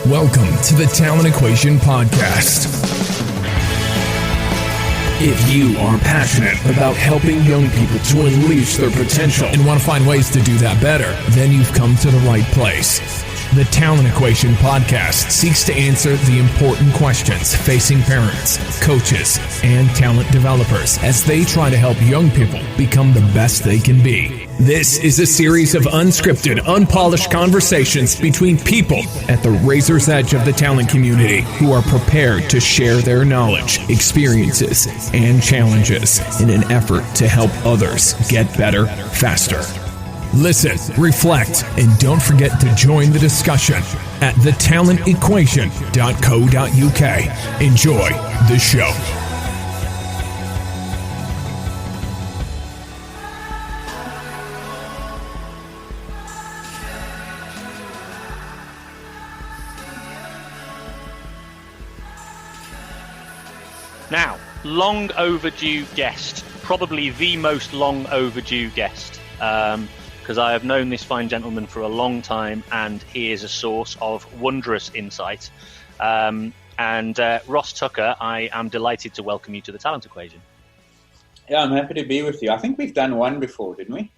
Welcome to the Talent Equation Podcast. If you are passionate about helping young people to unleash their potential and want to find ways to do that better, then you've come to the right place. The Talent Equation Podcast seeks to answer the important questions facing parents, coaches, and talent developers as they try to help young people become the best they can be. This is a series of unscripted, unpolished conversations between people at the razor's edge of the talent community who are prepared to share their knowledge, experiences, and challenges in an effort to help others get better faster. Listen, reflect, and don't forget to join the discussion at thetalentequation.co.uk. Enjoy the show. Now, long overdue guest, probably the most long overdue guest. Because I have known this fine gentleman for a long time, and he is a source of wondrous insight. Ross Tucker, I am delighted to welcome you to the Talent Equation. Yeah, I'm happy to be with you. I think we've done one before, didn't we?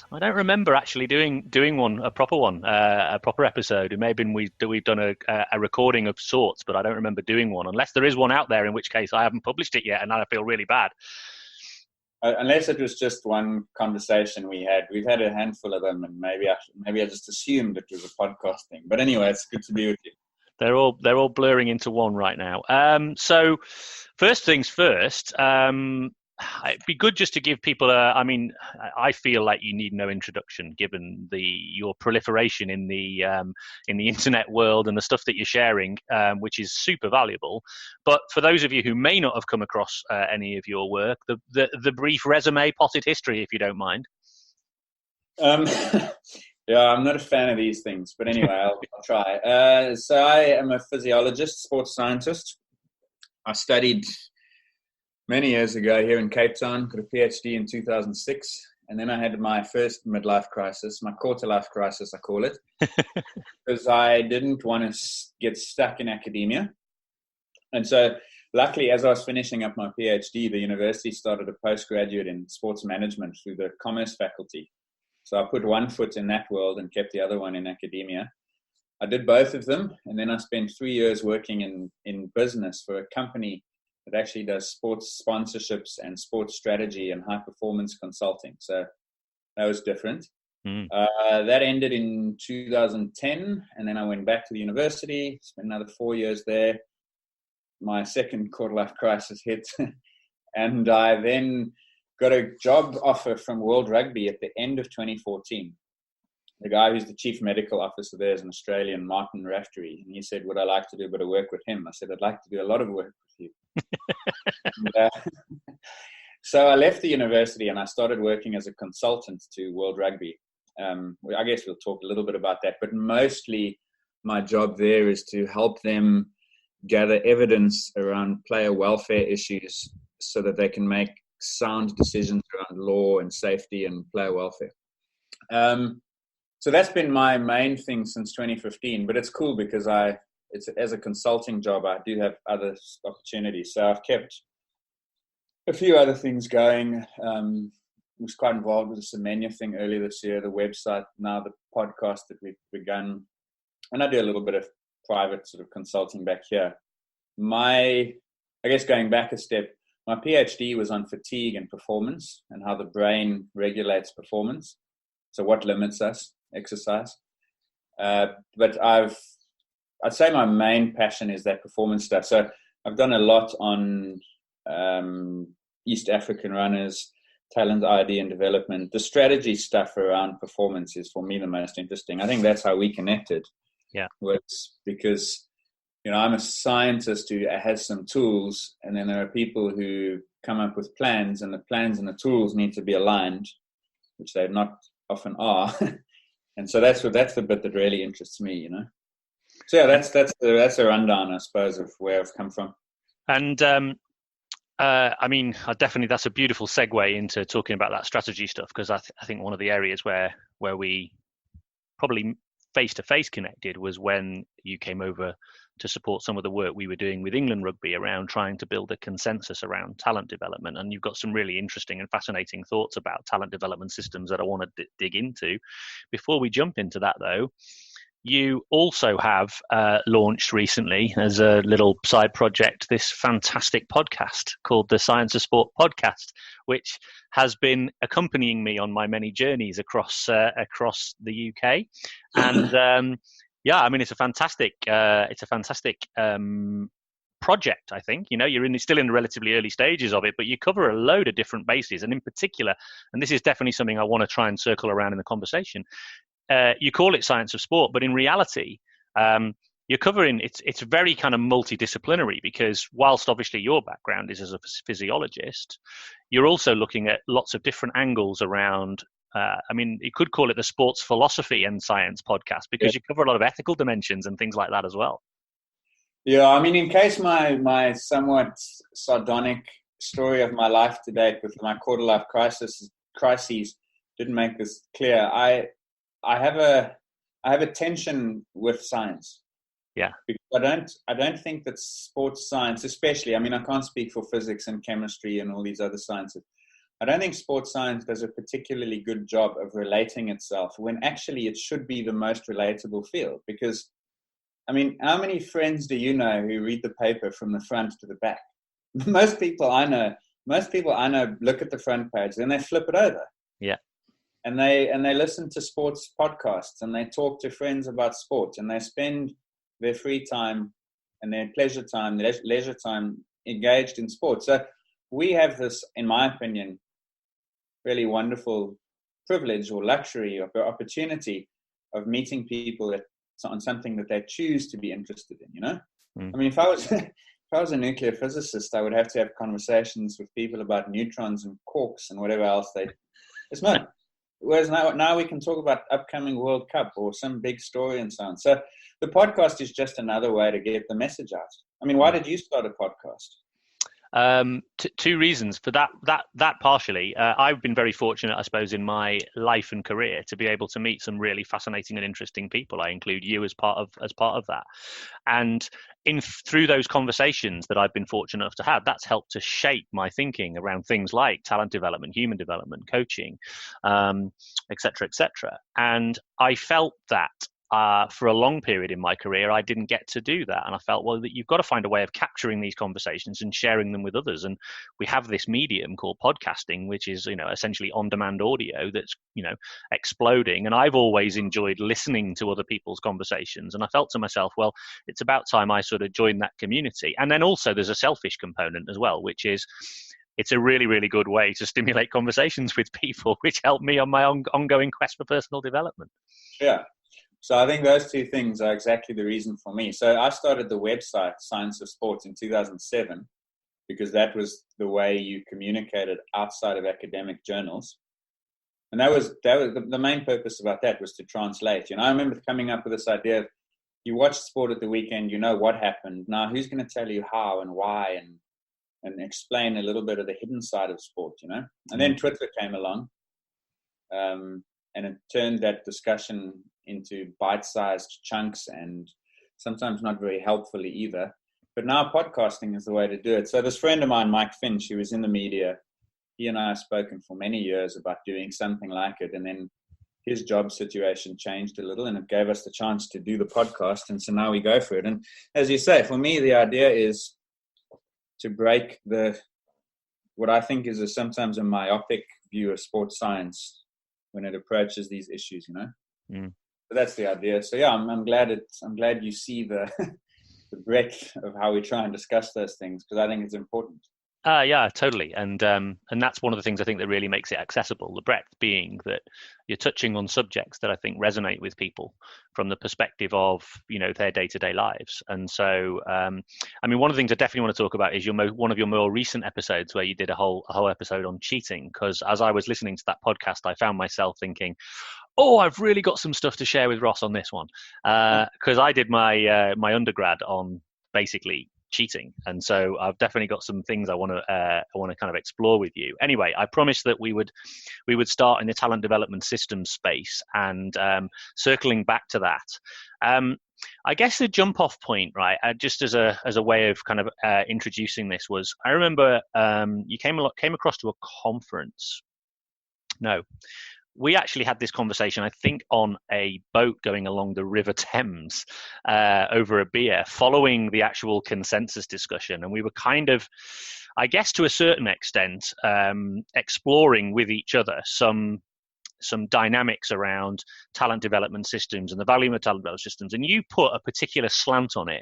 I don't remember actually doing one, a proper episode. It may have been we've done a recording of sorts, but I don't remember doing one, unless there is one out there, in which case I haven't published it yet, and I feel really bad. Unless it was just one conversation we had. We've had a handful of them, and maybe I just assumed it was a podcast thing. But anyway, it's good to be with you. They're all blurring into one right now. So first things first, it'd be good just to give people I feel like you need no introduction given your proliferation in the internet world and the stuff that you're sharing, which is super valuable. But for those of you who may not have come across any of your work, the brief resume, potted history, if you don't mind. Yeah, I'm not a fan of these things, but anyway, I'll try. So I am a physiologist, sports scientist. I studied many years ago here in Cape Town, got a PhD in 2006, and then I had my first midlife crisis, my quarter-life crisis, I call it, because I didn't want to get stuck in academia. And so luckily, as I was finishing up my PhD, the university started a postgraduate in sports management through the commerce faculty. So I put one foot in that world and kept the other one in academia. I did both of them, and then I spent 3 years working in business for a company that actually does sports sponsorships and sports strategy and high performance consulting. So that was different. That ended in 2010, and then I went back to the university, spent another 4 years there. My second quarter-life crisis hit, and I then got a job offer from World Rugby at the end of 2014. The guy who's the chief medical officer there is an Australian, Martin Raftery, and he said, would I like to do a bit of work with him? I said, I'd like to do a lot of work with you. So I left the university and I started working as a consultant to World Rugby. I guess we'll talk a little bit about that, but mostly my job there is to help them gather evidence around player welfare issues so that they can make sound decisions around law and safety and player welfare. So that's been my main thing since 2015, but it's cool because it's as a consulting job, I do have other opportunities. So I've kept a few other things going. Was quite involved with the Semantics thing earlier this year, the website, now the podcast that we've begun. And I do a little bit of private sort of consulting back here. I guess going back a step, my PhD was on fatigue and performance and how the brain regulates performance. So what limits us? Exercise. But I'd say my main passion is that performance stuff. So I've done a lot on East African runners, talent ID and development. The strategy stuff around performance is for me the most interesting. I think that's how we connected. Yeah. Was because, I'm a scientist who has some tools, and then there are people who come up with plans, and the plans and the tools need to be aligned, which they not often are. And so that's the bit that really interests me, So yeah, that's a rundown, I suppose, of where I've come from. And definitely that's a beautiful segue into talking about that strategy stuff, because I think one of the areas where we probably face-to-face connected was when you came over to support some of the work we were doing with England Rugby around trying to build a consensus around talent development. And you've got some really interesting and fascinating thoughts about talent development systems that I want to dig into. Before we jump into that, though, you also have launched recently, as a little side project, this fantastic podcast called the Science of Sport Podcast, which has been accompanying me on my many journeys across the UK. And yeah, I mean, it's a fantastic project. I think, you know, you're still in the relatively early stages of it, but you cover a load of different bases, and in particular, and this is definitely something I want to try and circle around in the conversation. You call it Science of Sport, but in reality, you're covering it's very kind of multidisciplinary, because whilst obviously your background is as a physiologist, you're also looking at lots of different angles around. I mean, you could call it the sports philosophy and science podcast, because you cover a lot of ethical dimensions and things like that as well. Yeah, I mean, in case my somewhat sardonic story of my life to date with my quarter life crises didn't make this clear, I have a tension with science. Yeah. Because I don't think that sports science, especially, I mean, I can't speak for physics and chemistry and all these other sciences. I don't think sports science does a particularly good job of relating itself when actually it should be the most relatable field. Because, I mean, how many friends do you know who read the paper from the front to the back? Most people I know look at the front page, then they flip it over. Yeah. And they listen to sports podcasts, and they talk to friends about sport, and they spend their free time and their pleasure time, their leisure time engaged in sport. So we have this, in my opinion, really wonderful privilege or luxury or opportunity of meeting people on something that they choose to be interested in, you know? I mean, if I was a nuclear physicist, I would have to have conversations with people about neutrons and quarks and whatever else it's not. Whereas now we can talk about upcoming World Cup or some big story and so on. So the podcast is just another way to get the message out. I mean, why did you start a podcast? Two reasons for that partially. I've been very fortunate, I suppose, in my life and career to be able to meet some really fascinating and interesting people. I include you as part of that, and through those conversations that I've been fortunate enough to have, that's helped to shape my thinking around things like talent development, human development, coaching, et cetera, et cetera. And I felt that for a long period in my career, I didn't get to do that. And I felt, well, that you've got to find a way of capturing these conversations and sharing them with others. And we have this medium called podcasting, which is, you know, essentially on-demand audio that's, you know, exploding. And I've always enjoyed listening to other people's conversations. And I felt to myself, well, it's about time I sort of joined that community. And then also there's a selfish component as well, which is, it's a really, really good way to stimulate conversations with people, which helped me on my ongoing quest for personal development. Yeah. So I think those two things are exactly the reason for me. So I started the website Science of Sports in 2007 because that was the way you communicated outside of academic journals. And that was the main purpose about that was to translate. You know, I remember coming up with this idea of you watch sport at the weekend, you know what happened. Now who's going to tell you how and why and explain a little bit of the hidden side of sport, you know? And then Twitter came along. And it turned that discussion into bite-sized chunks and sometimes not very helpfully either. But now podcasting is the way to do it. So this friend of mine, Mike Finch, who was in the media, he and I have spoken for many years about doing something like it. And then his job situation changed a little and it gave us the chance to do the podcast. And so now we go for it. And as you say, for me, the idea is to break what I think is sometimes a myopic view of sports science when it approaches these issues, you know. So that's the idea. So yeah, I'm glad you see the breadth of how we try and discuss those things, because I think it's important. Yeah, totally. And that's one of the things I think that really makes it accessible. The breadth being that you're touching on subjects that I think resonate with people from the perspective of, you know, their day-to-day lives. And so, I mean, one of the things I definitely want to talk about is one of your more recent episodes where you did a whole episode on cheating. Because as I was listening to that podcast, I found myself thinking, oh, I've really got some stuff to share with Ross on this one. Because I did my undergrad on basically cheating. And so I've definitely got some things I want to kind of explore with you. Anyway, I promised that we would start in the talent development systems space, and circling back to that. I guess the jump off point, right, just as a way of kind of introducing this, was I remember you came across to a conference. No, we actually had this conversation, I think, on a boat going along the River Thames over a beer following the actual consensus discussion. And we were kind of, I guess to a certain extent, exploring with each other some dynamics around talent development systems and the value of talent development systems. And you put a particular slant on it,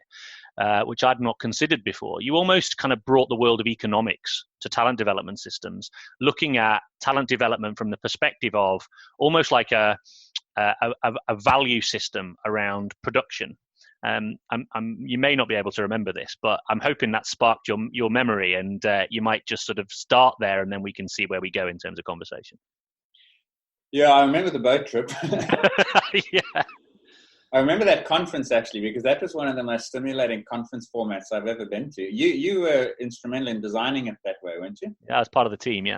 which I'd not considered before. You almost kind of brought the world of economics to talent development systems, looking at talent development from the perspective of almost like a value system around production. You may not be able to remember this, but I'm hoping that sparked your memory, and you might just sort of start there, and then we can see where we go in terms of conversation. Yeah, I remember the boat trip. Yeah. I remember that conference, actually, because that was one of the most stimulating conference formats I've ever been to. You were instrumental in designing it that way, weren't you? Yeah, I was part of the team, yeah.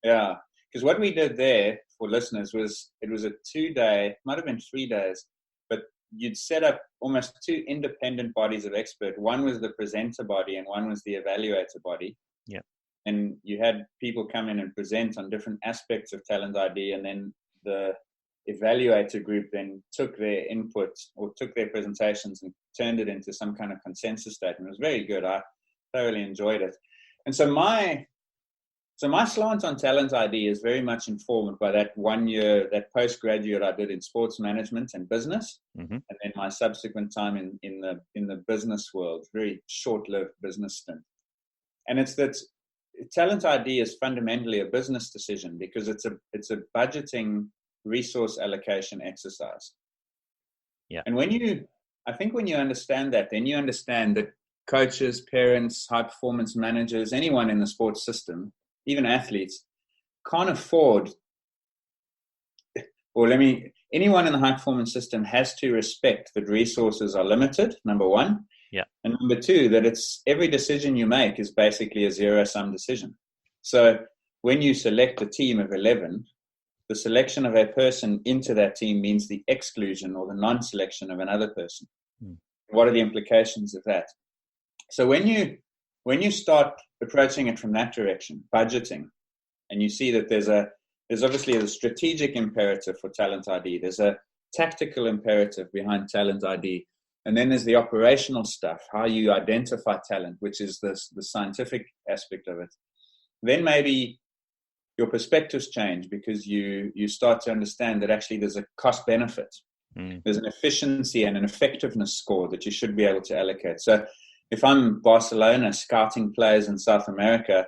Yeah, because what we did there, for listeners, was it was a 2-day, might have been 3 days, but you'd set up almost 2 independent bodies of expert. One was the presenter body and one was the evaluator body. Yeah. And you had people come in and present on different aspects of talent ID, and then the evaluator group then took their input or took their presentations and turned it into some kind of consensus statement. It was very good. I thoroughly enjoyed it. And so my slant on talent ID is very much informed by that 1 year, that postgraduate I did in sports management and business, and then my subsequent time in the business world, very short-lived business stint. And it's that talent ID is fundamentally a business decision, because it's a budgeting resource allocation exercise. Yeah. And when you understand that, then you understand that coaches, parents, high performance managers, anyone in the sports system, even athletes, can't afford, anyone in the high performance system has to respect that resources are limited, number one. Yeah. And number two, that it's every decision you make is basically a zero-sum decision. So when you select a team of 11, the selection of a person into that team means the exclusion or the non-selection of another person. What are the implications of that? So when you start approaching it from that direction, budgeting, and you see that there's obviously a strategic imperative for talent ID, there's a tactical imperative behind talent ID, and then there's the operational stuff, how you identify talent, which is the scientific aspect of it. Then maybe your perspectives change, because you start to understand that actually there's a cost benefit. There's an efficiency and an effectiveness score that you should be able to allocate. So if I'm Barcelona scouting players in South America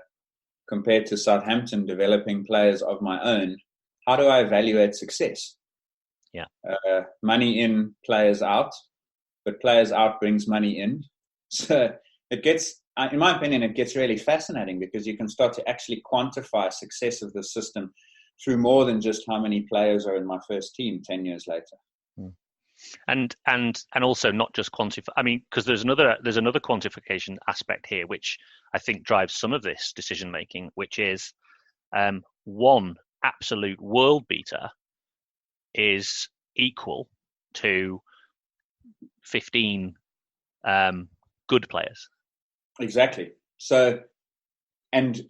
compared to Southampton developing players of my own, how do I evaluate success? Yeah. Money in, players out, but players out brings money in. So it gets, in my opinion, it gets really fascinating, because you can start to actually quantify success of the system through more than just how many players are in my first team 10 years later. And also not just quantify. I mean, because there's another quantification aspect here, which I think drives some of this decision making, which is one absolute world beater is equal to 15 good players. Exactly. So, and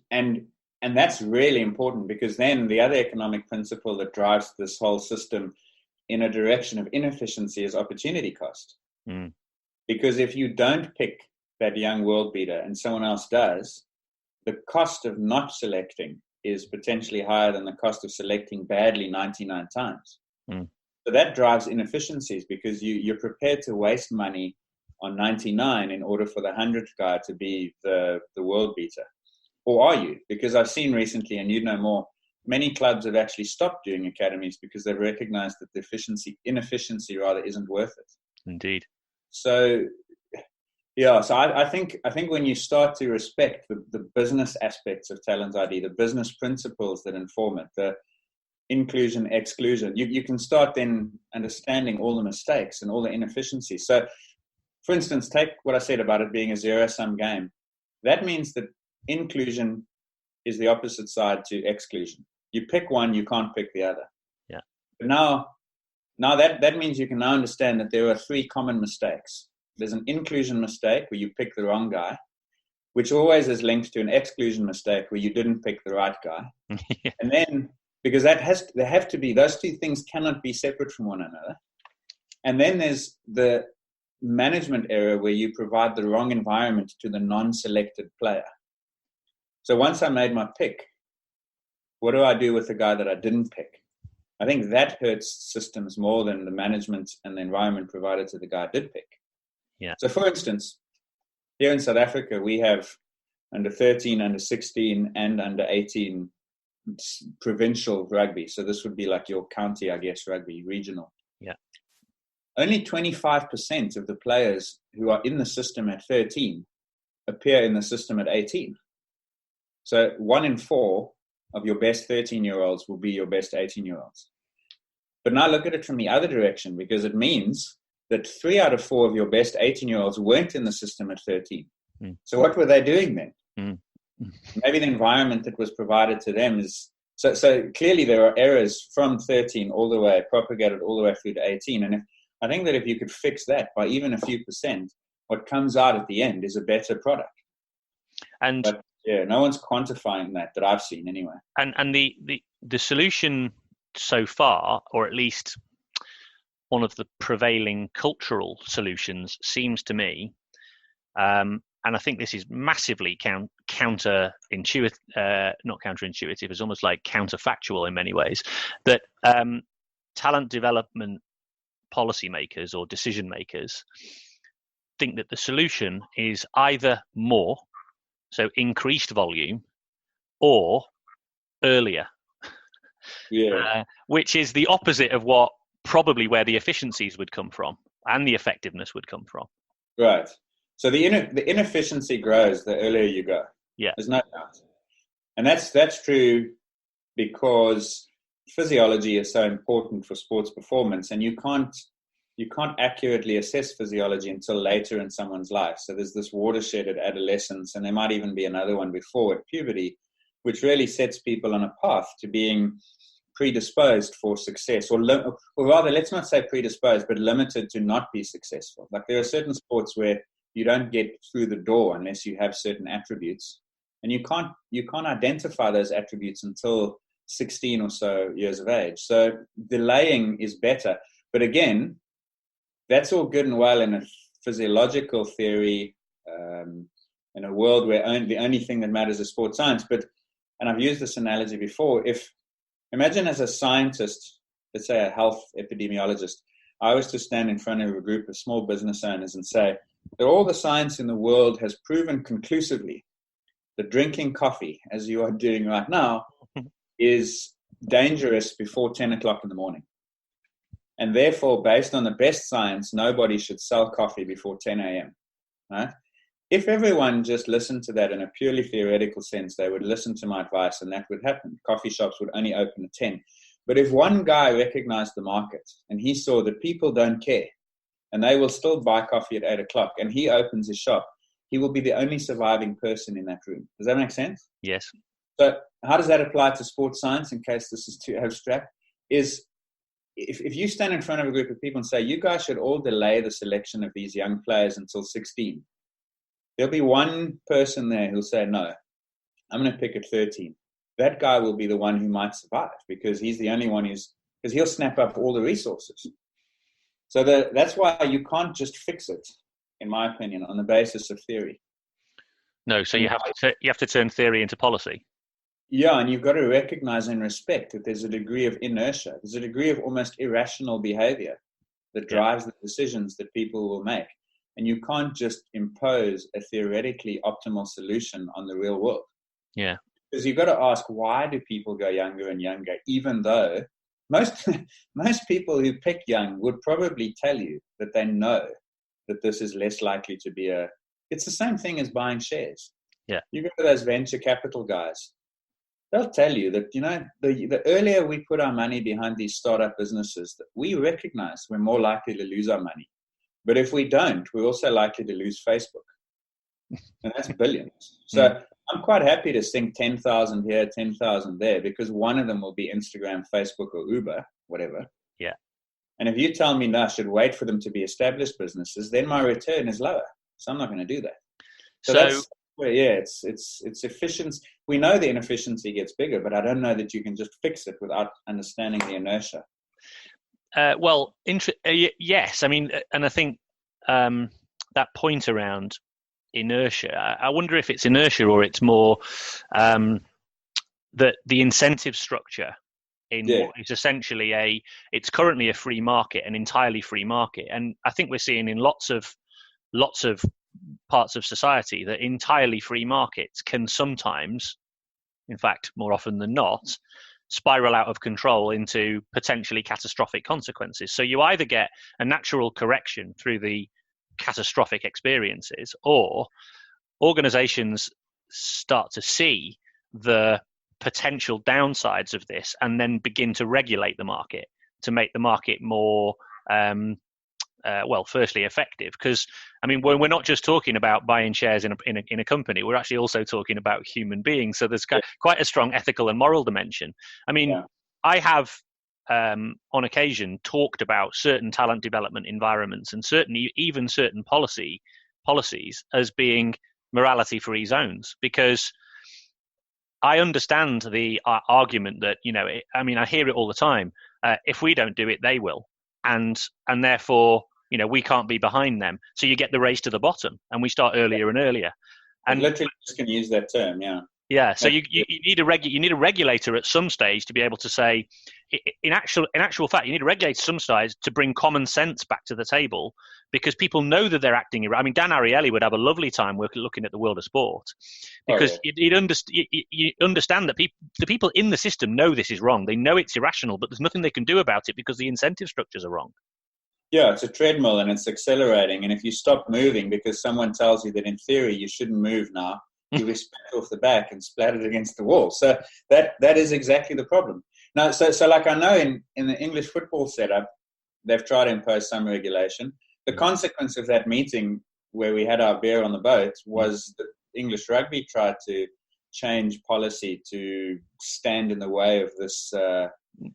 that's really important, because then the other economic principle that drives this whole system in a direction of inefficiency is opportunity cost. Because if you don't pick that young world beater and someone else does, the cost of not selecting is potentially higher than the cost of selecting badly 99 times. So that drives inefficiencies, because you're prepared to waste money on 99 in order for the 100th guy to be the world beater. Or are you? Because I've seen recently, and you know more, many clubs have actually stopped doing academies because they've recognized that the inefficiency rather isn't worth it. Indeed. So, yeah, so I think when you start to respect the business aspects of talent ID, the business principles that inform it, the inclusion, exclusion, you can start then understanding all the mistakes and all the inefficiencies. So for instance, take what I said about it being a zero-sum game. That means that inclusion is the opposite side to exclusion. You pick one, you can't pick the other. Yeah. But now that means you can now understand that there are three common mistakes. There's an inclusion mistake where you pick the wrong guy, which always is linked to an exclusion mistake where you didn't pick the right guy. Yeah. And then, because there have to be, those two things cannot be separate from one another. And then there's the management error where you provide the wrong environment to the non-selected player. So once I made my pick, what do I do with the guy that I didn't pick? I think that hurts systems more than the management and the environment provided to the guy I did pick. Yeah. So for instance, here in South Africa, we have under 13, under 16, and under 18 provincial rugby. So this would be like your county, I guess, rugby, regional. Yeah. Only 25% of the players who are in the system at 13 appear in the system at 18. So 1 in 4 of your best 13-year-olds will be your best 18-year-olds. But now look at it from the other direction, because it means that 3 out of 4 of your best 18-year-olds weren't in the system at 13. Mm. So what were they doing then? Mm. Maybe the environment that was provided to them is... So clearly there are errors from 13 all the way, propagated all the way through to 18. And I think that if you could fix that by even a few percent, what comes out at the end is a better product. But yeah, no one's quantifying that I've seen anyway. And the solution so far, or at least one of the prevailing cultural solutions, seems to me, and I think this is massively counterintuitive, not counterintuitive, it's almost like counterfactual in many ways, that talent development policymakers or decision makers think that the solution is either more, so increased volume, or earlier. Yeah. Which is the opposite of what probably where the efficiencies would come from and the effectiveness would come from. Right. So the inefficiency grows the earlier you go. Yeah. There's no doubt. And that's true because physiology is so important for sports performance, and you can't accurately assess physiology until later in someone's life. So there's this watershed at adolescence, and there might even be another one before at puberty, which really sets people on a path to being predisposed for success, or rather, let's not say predisposed, but limited to not be successful. Like there are certain sports where you don't get through the door unless you have certain attributes, and you can't identify those attributes until 16 or so years of age. So delaying is better. But again, that's all good and well in a physiological theory, in a world where the only thing that matters is sports science. And I've used this analogy before. Imagine as a scientist, let's say a health epidemiologist, I was to stand in front of a group of small business owners and say that all the science in the world has proven conclusively that drinking coffee, as you are doing right now, is dangerous before 10 o'clock in the morning. And therefore, based on the best science, nobody should sell coffee before 10 a.m. Right? If everyone just listened to that in a purely theoretical sense, they would listen to my advice and that would happen. Coffee shops would only open at 10. But if one guy recognized the market and he saw that people don't care and they will still buy coffee at 8 o'clock and he opens his shop, he will be the only surviving person in that room. Does that make sense? Yes. So how does that apply to sports science, in case this is too abstract? Is if you stand in front of a group of people and say, you guys should all delay the selection of these young players until 16, there'll be one person there who'll say, no, I'm going to pick at 13. That guy will be the one who might survive because he's the only one because he'll snap up all the resources. So that's why you can't just fix it, in my opinion, on the basis of theory. No, so you have to turn theory into policy. Yeah, and you've got to recognize and respect that there's a degree of inertia. There's a degree of almost irrational behavior that drives the decisions that people will make. And you can't just impose a theoretically optimal solution on the real world. Yeah. Because you've got to ask, why do people go younger and younger, even though most people who pick young would probably tell you that they know that this is less likely to be it's the same thing as buying shares. Yeah. You go to those venture capital guys, they'll tell you that, the earlier we put our money behind these startup businesses, that we recognize we're more likely to lose our money. But if we don't, we're also likely to lose Facebook. And that's billions. So I'm quite happy to sink 10,000 here, 10,000 there, because one of them will be Instagram, Facebook, or Uber, whatever. Yeah. And if you tell me, no, I should wait for them to be established businesses, then my return is lower. So I'm not going to do that. So that's where, it's efficiency. We know the inefficiency gets bigger, but I don't know that you can just fix it without understanding the inertia. Yes. I mean, and I think that point around inertia, I wonder if it's inertia or it's more the incentive structure in what is essentially it's currently a free market, an entirely free market. And I think we're seeing in lots of parts of society that entirely free markets can sometimes, in fact, more often than not, spiral out of control into potentially catastrophic consequences. So you either get a natural correction through the catastrophic experiences, or organizations start to see the potential downsides of this and then begin to regulate the market to make the market more firstly effective. Because I mean, we're not just talking about buying shares in a company, we're actually also talking about human beings. So there's quite a strong ethical and moral dimension. I mean, I have on occasion talked about certain talent development environments and even certain policies as being morality-free zones, because I understand the argument that, I hear it all the time. If we don't do it, they will. And therefore, we can't be behind them. So you get the race to the bottom, and we start earlier and earlier. And literally just can use that term, yeah. Yeah, so you need a regulator at some stage to be able to say, in actual fact, you need a regulator at some stage to bring common sense back to the table, because people know that they're acting. I mean, Dan Ariely would have a lovely time looking at the world of sport, because you understand that the people in the system know this is wrong. They know it's irrational, but there's nothing they can do about it because the incentive structures are wrong. Yeah, it's a treadmill and it's accelerating. And if you stop moving because someone tells you that in theory you shouldn't move now, you be spat off the back and splattered against the wall. So that is exactly the problem. Now, so like I know in the English football setup, they've tried to impose some regulation. The consequence of that meeting where we had our beer on the boat was that English rugby tried to change policy to stand in the way of this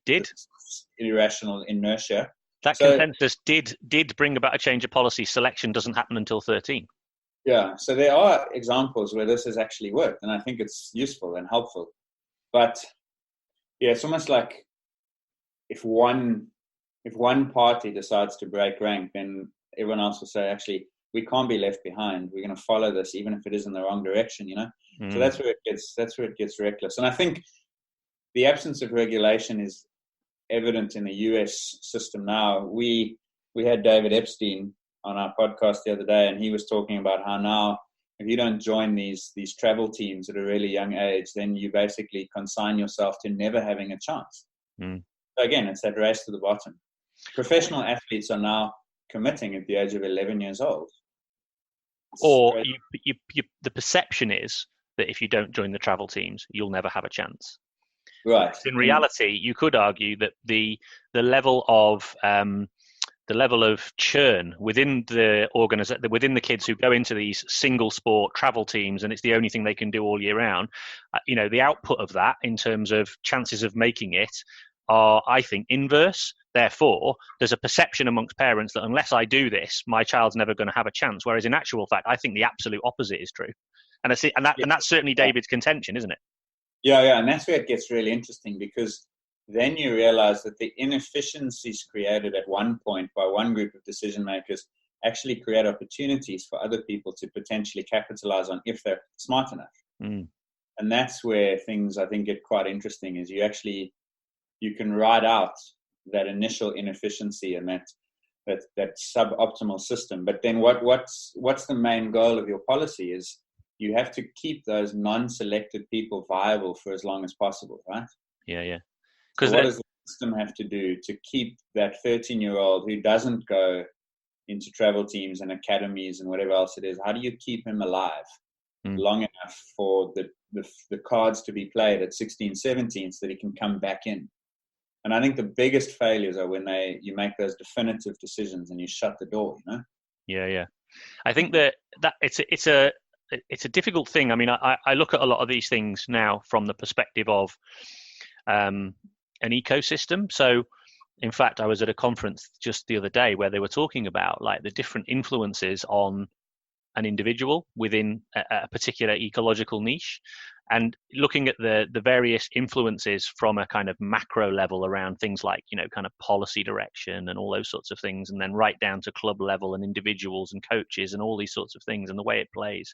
this irrational inertia. That consensus did bring about a change of policy. Selection doesn't happen until 13. Yeah, so there are examples where this has actually worked, and I think it's useful and helpful. But yeah, it's almost like if one party decides to break rank, then everyone else will say, actually, we can't be left behind. We're going to follow this, even if it is in the wrong direction. So that's where it gets reckless. And I think the absence of regulation is evident in the US system now. We had David Epstein on our podcast the other day, and he was talking about how now if you don't join these travel teams at a really young age, then you basically consign yourself to never having a chance. So again, it's that race to the bottom. Professional athletes are now committing at the age of 11 years old. Or the perception is that if you don't join the travel teams, you'll never have a chance. Right. In reality, you could argue that the level of churn within within the kids who go into these single sport travel teams, and it's the only thing they can do all year round, the output of that in terms of chances of making it are, I think, inverse. Therefore, there's a perception amongst parents that unless I do this, my child's never going to have a chance. Whereas in actual fact, I think the absolute opposite is true. And that's certainly David's contention, isn't it? Yeah, and that's where it gets really interesting, because then you realize that the inefficiencies created at one point by one group of decision makers actually create opportunities for other people to potentially capitalize on if they're smart enough. And that's where things, I think, get quite interesting, is you can ride out that initial inefficiency and that suboptimal system. But then what's the main goal of your policy is you have to keep those non-selected people viable for as long as possible, right? Yeah. So what does the system have to do to keep that 13-year-old who doesn't go into travel teams and academies and whatever else it is? How do you keep him alive long enough for the cards to be played at 16, 17 so that he can come back in? And I think the biggest failures are when you make those definitive decisions and you shut the door, Yeah. I think that it's a difficult thing. I mean, I look at a lot of these things now from the perspective of an ecosystem. So, in fact, I was at a conference just the other day where they were talking about like the different influences on an individual within a particular ecological niche, and looking at the various influences from a kind of macro level around things like, you know, kind of policy direction and all those sorts of things, and then right down to club level and individuals and coaches and all these sorts of things and the way it plays.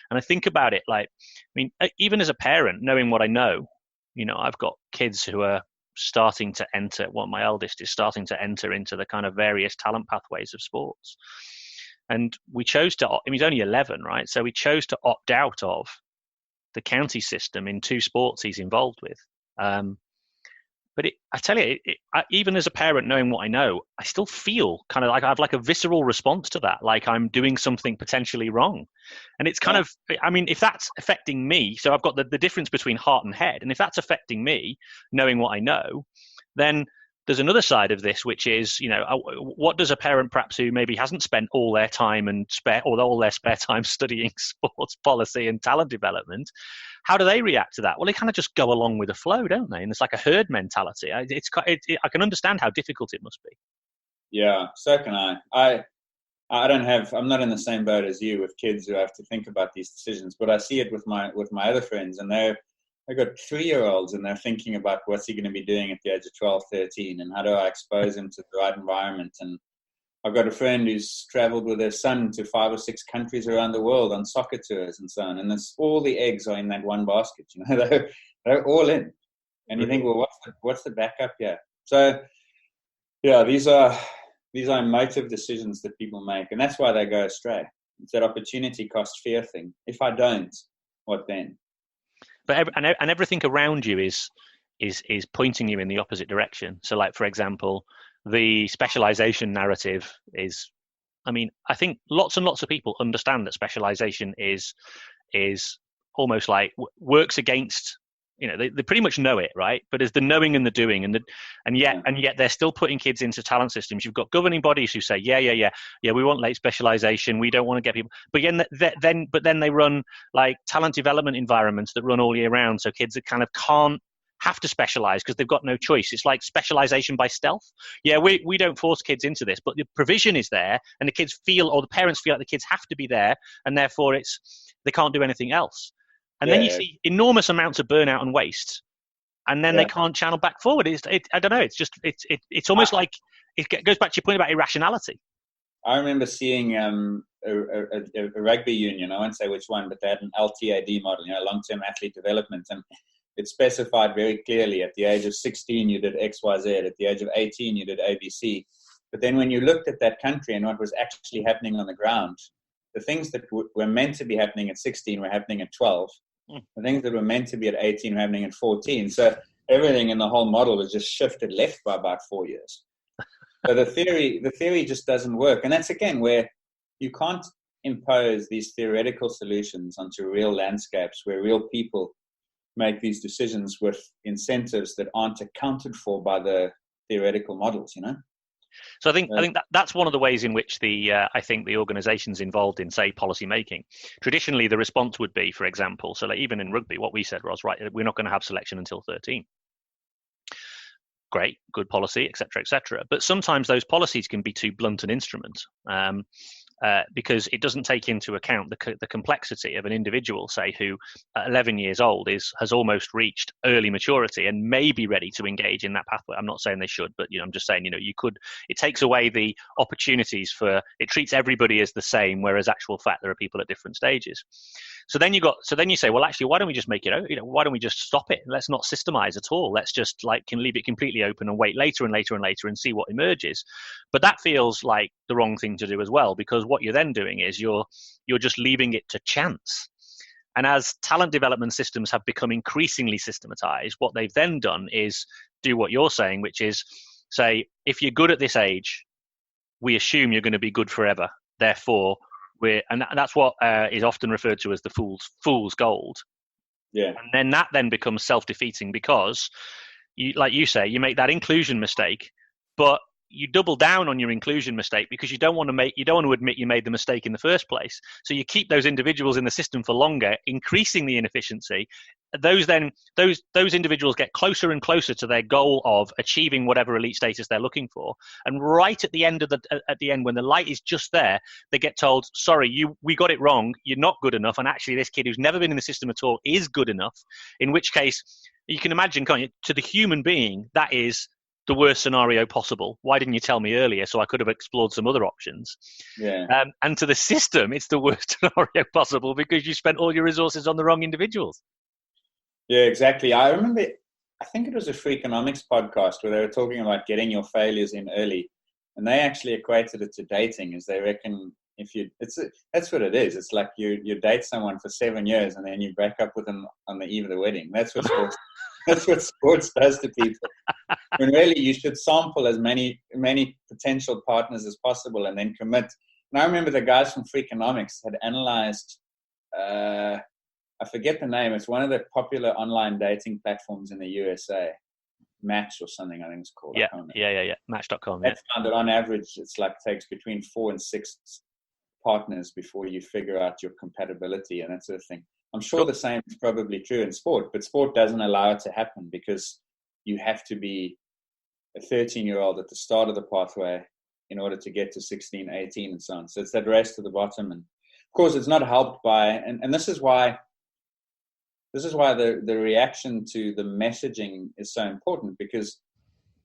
And I think about it like, I mean, even as a parent, knowing what I know, you know, I've got kids who are starting to enter, my eldest is starting to enter into the kind of various talent pathways of sports. And we chose to, I mean, he's only 11, right? So we chose to opt out of the county system in 2 sports he's involved with. But I tell you, even as a parent, knowing what I know, I still feel kind of like I have like a visceral response to that, like I'm doing something potentially wrong. And it's kind of, I mean, if that's affecting me, so I've got the difference between heart and head. And if that's affecting me, knowing what I know, then there's another side of this, which is, you know, what does a parent perhaps who maybe hasn't spent all their time all their spare time studying sports policy and talent development, how do they react to that? Well, they kind of just go along with the flow, don't they? And it's like a herd mentality. I can understand how difficult it must be. Yeah, so can I. I'm not in the same boat as you with kids who have to think about these decisions, but I see it with my other friends, and they've got 3-year-olds and they're thinking about what's he going to be doing at the age of 12, 13, and how do I expose him to the right environment. And I've got a friend who's traveled with her son to 5 or 6 countries around the world on soccer tours and so on. And all the eggs are in that one basket, you know, they're all in. And you think, well, what's the backup here? So yeah, these are emotive decisions that people make, and that's why they go astray. It's that opportunity cost fear thing. If I don't, what then? But everything around you is pointing you in the opposite direction. So, like, for example, the specialization narrative is, I mean, I think lots and lots of people understand that specialization is almost like works against, you know, they pretty much know it, right? But there's the knowing and the doing, and yet they're still putting kids into talent systems. You've got governing bodies who say, yeah, we want late specialization. We don't want to get people, but then they run like talent development environments that run all year round, so kids that kind of can't have to specialize because they've got no choice. It's like specialization by stealth. Yeah, we don't force kids into this, but the provision is there, and the kids feel, or the parents feel like the kids have to be there, and therefore they can't do anything else. And then you see enormous amounts of burnout and waste, and then they can't channel back forward. I don't know. It's almost like it goes back to your point about irrationality. I remember seeing a rugby union. I won't say which one, but they had an LTAD model, you know, long-term athlete development, and it specified very clearly at the age of 16 you did XYZ, at the age of 18 you did ABC. But then when you looked at that country and what was actually happening on the ground, the things that were meant to be happening at 16 were happening at 12. The things that were meant to be at 18 were happening at 14. So everything in the whole model was just shifted left by about 4 years. So the theory just doesn't work. And that's, again, where you can't impose these theoretical solutions onto real landscapes where real people make these decisions with incentives that aren't accounted for by the theoretical models, you know? So I think that's one of the ways in which I think the organisations involved in, say, policy making, traditionally the response would be, for example, so like even in rugby, what we said was, right, we're not going to have selection until 13. Great, good policy, etc., etc. But sometimes those policies can be too blunt an instrument. Because it doesn't take into account the complexity of an individual, say, who at 11 years old has almost reached early maturity and may be ready to engage in that pathway. I'm not saying they should, but I'm just saying, it takes away the opportunities it treats everybody as the same, whereas actual fact there are people at different stages. So then you say, well, actually, why don't we just make it, why don't we just stop it? Let's not systemize at all. Let's just leave it completely open and wait later and later and later and see what emerges. But that feels like the wrong thing to do as well, because what you're then doing is you're just leaving it to chance. And as talent development systems have become increasingly systematized, what they've then done is do what you're saying, which is say, if you're good at this age, we assume you're going to be good forever. Therefore, and that's what is often referred to as the fool's gold. Yeah. And then that then becomes self-defeating because, like you say, you make that inclusion mistake, but you double down on your inclusion mistake because you don't want to admit you made the mistake in the first place. So you keep those individuals in the system for longer, increasing the inefficiency. Those individuals get closer and closer to their goal of achieving whatever elite status they're looking for. And right at the end when the light is just there, they get told, sorry, we got it wrong. You're not good enough. And actually this kid who's never been in the system at all is good enough. In which case you can imagine, can't you, to the human being, that is the worst scenario possible. Why didn't you tell me earlier so I could have explored some other options? Yeah. And to the system, it's the worst scenario possible because you spent all your resources on the wrong individuals. Yeah, exactly. I remember, I think it was a Freakonomics podcast where they were talking about getting your failures in early, and they actually equated it to dating, as they reckon that's what it is. It's like you date someone for 7 years and then you break up with them on the eve of the wedding. That's what sports does to people. When really you should sample as many potential partners as possible and then commit. And I remember the guys from Freakonomics had analyzed, I forget the name. It's one of the popular online dating platforms in the USA. Match or something, I think it's called. Yeah. Match.com. That's found that on average, it's like takes between 4 and 6 partners before you figure out your compatibility and that sort of thing. I'm sure the same is probably true in sport, but sport doesn't allow it to happen because you have to be a 13-year-old at the start of the pathway in order to get to 16, 18 and so on. So it's that race to the bottom. And of course, it's not helped by, and this is why the reaction to the messaging is so important, because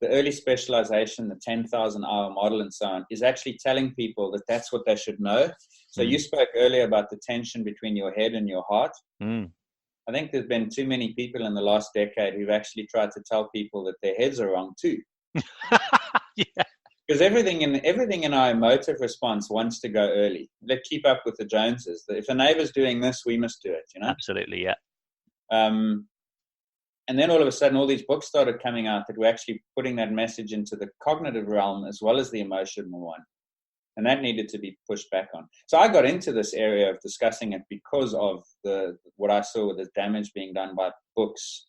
the early specialization, the 10,000 hour model and so on, is actually telling people that that's what they should know. So you spoke earlier about the tension between your head and your heart. I think there's been too many people in the last decade who've actually tried to tell people that their heads are wrong too. Yeah. Because everything in our emotive response wants to go early. Let's keep up with the Joneses. If a neighbor's doing this, we must do it, you know? Absolutely, yeah. And then all of a sudden, all these books started coming out that were actually putting that message into the cognitive realm as well as the emotional one. And that needed to be pushed back on. So I got into this area of discussing it because of what I saw, the damage being done by books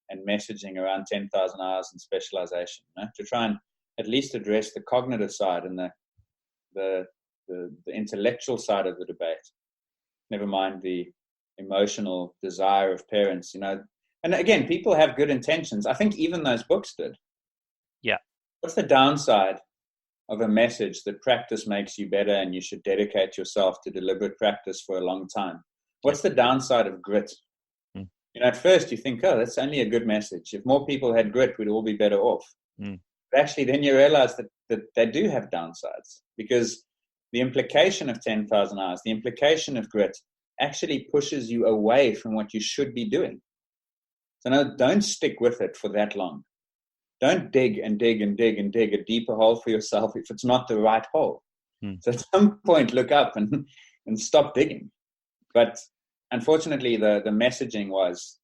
and messaging around 10,000 hours and specialization, you know, to try and at least address the cognitive side and the intellectual side of the debate. Never mind the emotional desire of parents, you know. And again, people have good intentions. I think even those books did. Yeah. What's the downside of a message that practice makes you better and you should dedicate yourself to deliberate practice for a long time? What's the downside of grit? You know, at first you think, oh, that's only a good message. If more people had grit, we'd all be better off. But actually, then you realize that they do have downsides, because the implication of 10,000 hours, the implication of grit, actually pushes you away from what you should be doing. So no, don't stick with it for that long. Don't dig and dig and dig and dig a deeper hole for yourself if it's not the right hole. So at some point, look up and stop digging. But unfortunately, the messaging was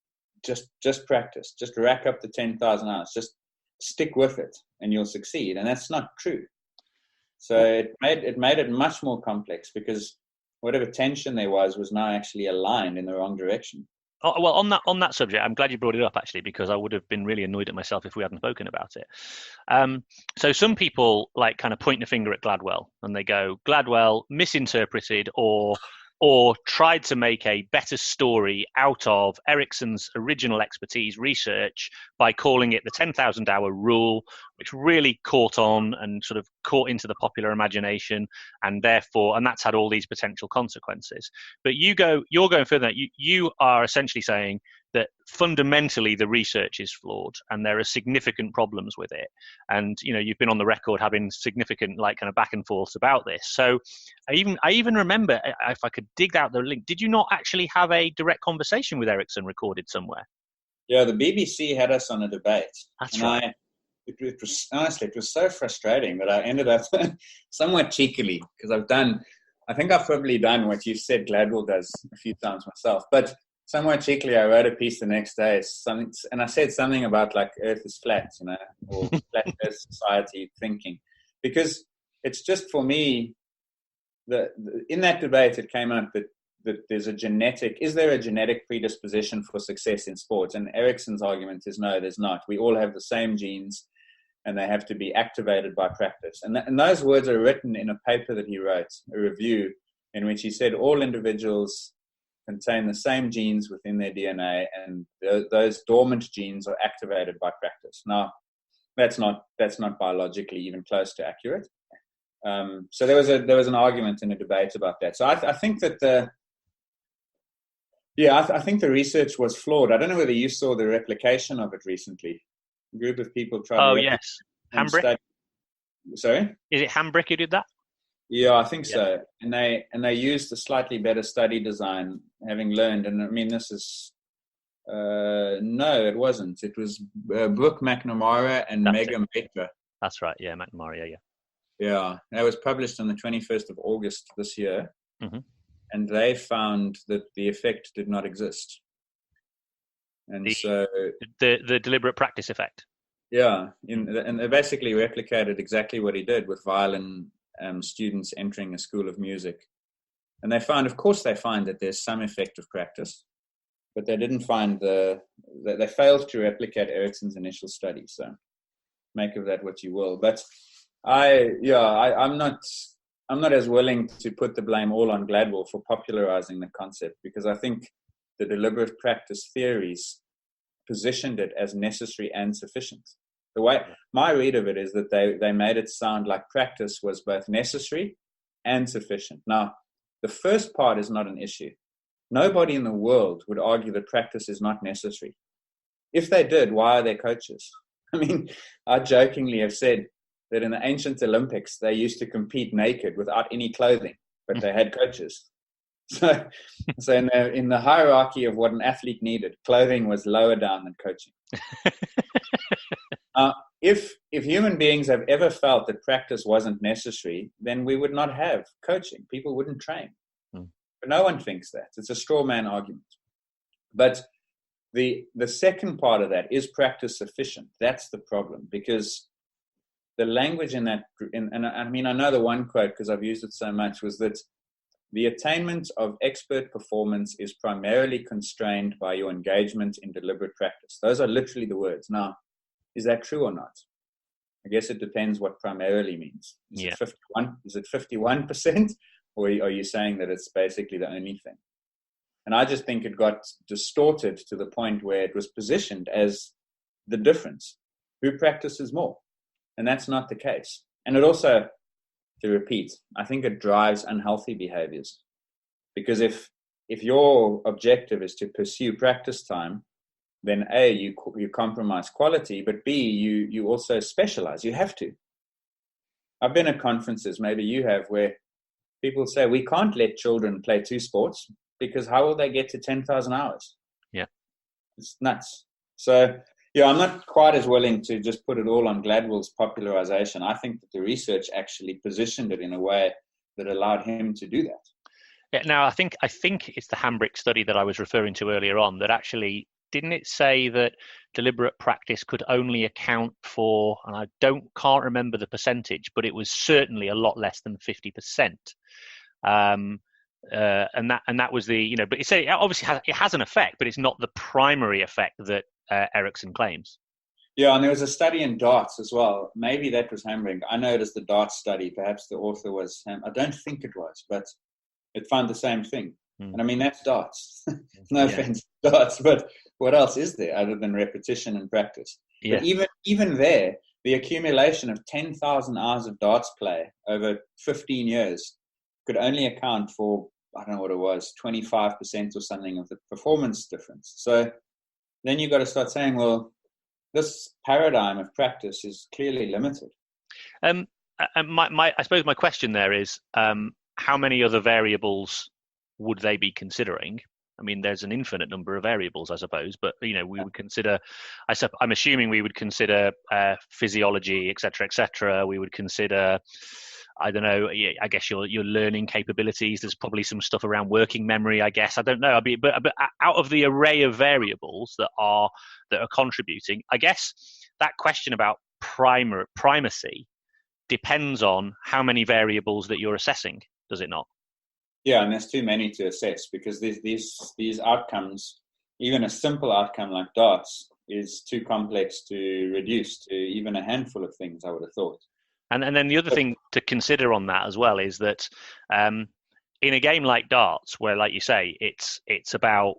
just practice, just rack up the 10,000 hours, just stick with it and you'll succeed. And that's not true. So it made it much more complex, because whatever tension there was now actually aligned in the wrong direction. Oh, well, on that subject, I'm glad you brought it up, actually, because I would have been really annoyed at myself if we hadn't spoken about it. So some people like kind of point the finger at Gladwell and they go, Gladwell misinterpreted or tried to make a better story out of Erikson's original expertise research by calling it the 10,000 hour rule, which really caught on and sort of caught into the popular imagination, and that's had all these potential consequences. But you're going further. You are essentially saying that fundamentally the research is flawed and there are significant problems with it. And, you know, you've been on the record having significant like kind of back and forths about this. So I even remember, if I could dig out the link, did you not actually have a direct conversation with Erikson recorded somewhere? Yeah, the BBC had us on a debate. That's right. It was so frustrating that I ended up somewhat cheekily, because I think I've probably done what you said Gladwell does a few times myself, but somewhat cheekily, I wrote a piece the next day, and I said something about like Earth is flat, you know, or flat Earth society thinking, because it's just, for me, in that debate, it came up that there's is there a genetic predisposition for success in sports? And Erikson's argument is no, there's not. We all have the same genes, and they have to be activated by practice. And those words are written in a paper that he wrote, a review, in which he said all individuals contain the same genes within their DNA, and those dormant genes are activated by practice. Now, that's not biologically even close to accurate. So there was an argument and a debate about that. So I think that I think the research was flawed. I don't know whether you saw the replication of it recently. A group of people tried. Oh, yes. Hambrick? Sorry? Is it Hambrick who did that? Yeah, I think so. And they used a slightly better study design, having learned. And I mean, this is no, it wasn't. It was Brooke McNamara and Mega Matra. That's right. Yeah, McNamara. Yeah. Yeah, that was published on the 21st of August this year, and they found that the effect did not exist. And so the deliberate practice effect. Yeah, and they basically replicated exactly what he did with violin students entering a school of music. And they find that there's some effect of practice, but they didn't find they failed to replicate Ericsson's initial study. So make of that what you will. But I'm not as willing to put the blame all on Gladwell for popularizing the concept, because I think the deliberate practice theories positioned it as necessary and sufficient. The way my read of it is that they made it sound like practice was both necessary and sufficient. Now, the first part is not an issue. Nobody in the world would argue that practice is not necessary. If they did, why are they coaches? I mean, I jokingly have said that in the ancient Olympics, they used to compete naked without any clothing, but they had coaches. So in the hierarchy of what an athlete needed, clothing was lower down than coaching. If human beings have ever felt that practice wasn't necessary, then we would not have coaching. People wouldn't train. But no one thinks that. It's a straw man argument. But the second part of that, is practice sufficient? That's the problem, because the language in that, and I mean, I know the one quote because I've used it so much, was that the attainment of expert performance is primarily constrained by your engagement in deliberate practice. Those are literally the words. Now, is that true or not? I guess it depends what primarily means. Is it 51%? Or are you saying that it's basically the only thing? And I just think it got distorted to the point where it was positioned as the difference. Who practices more? And that's not the case. And it also, to repeat, I think it drives unhealthy behaviors. Because if your objective is to pursue practice time, then A, you compromise quality, but B, you also specialize. You have to. I've been at conferences, maybe you have, where people say, we can't let children play two sports because how will they get to 10,000 hours? Yeah. It's nuts. So, I'm not quite as willing to just put it all on Gladwell's popularization. I think that the research actually positioned it in a way that allowed him to do that. Yeah, now, I think it's the Hambrick study that I was referring to earlier on that actually, didn't it say that deliberate practice could only account for, and I can't remember the percentage, but it was certainly a lot less than 50%. And that was the, but it said it obviously it has an effect, but it's not the primary effect that Ericsson claims. Yeah, and there was a study in darts as well. Maybe that was Hambrick. I know it as the darts study. Perhaps the author was I don't think it was, but it found the same thing. And I mean, that's darts. No offense, darts, but what else is there other than repetition and practice? Yeah. But even there, the accumulation of 10,000 hours of darts play over 15 years could only account for, I don't know what it was, 25% or something of the performance difference. So then you've got to start saying, well, this paradigm of practice is clearly limited. And I suppose my question there is, how many other variables would they be considering? I mean, there's an infinite number of variables, I suppose, but we would consider. I'm assuming we would consider physiology, et cetera. We would consider, I don't know. I guess your learning capabilities. There's probably some stuff around working memory. I guess I don't know. But out of the array of variables that are contributing, I guess that question about primacy depends on how many variables that you're assessing. Does it not? Yeah, and there's too many to assess because these outcomes, even a simple outcome like darts, is too complex to reduce to even a handful of things, I would have thought. And then the other thing to consider on that as well is that in a game like darts, where, like you say, it's about,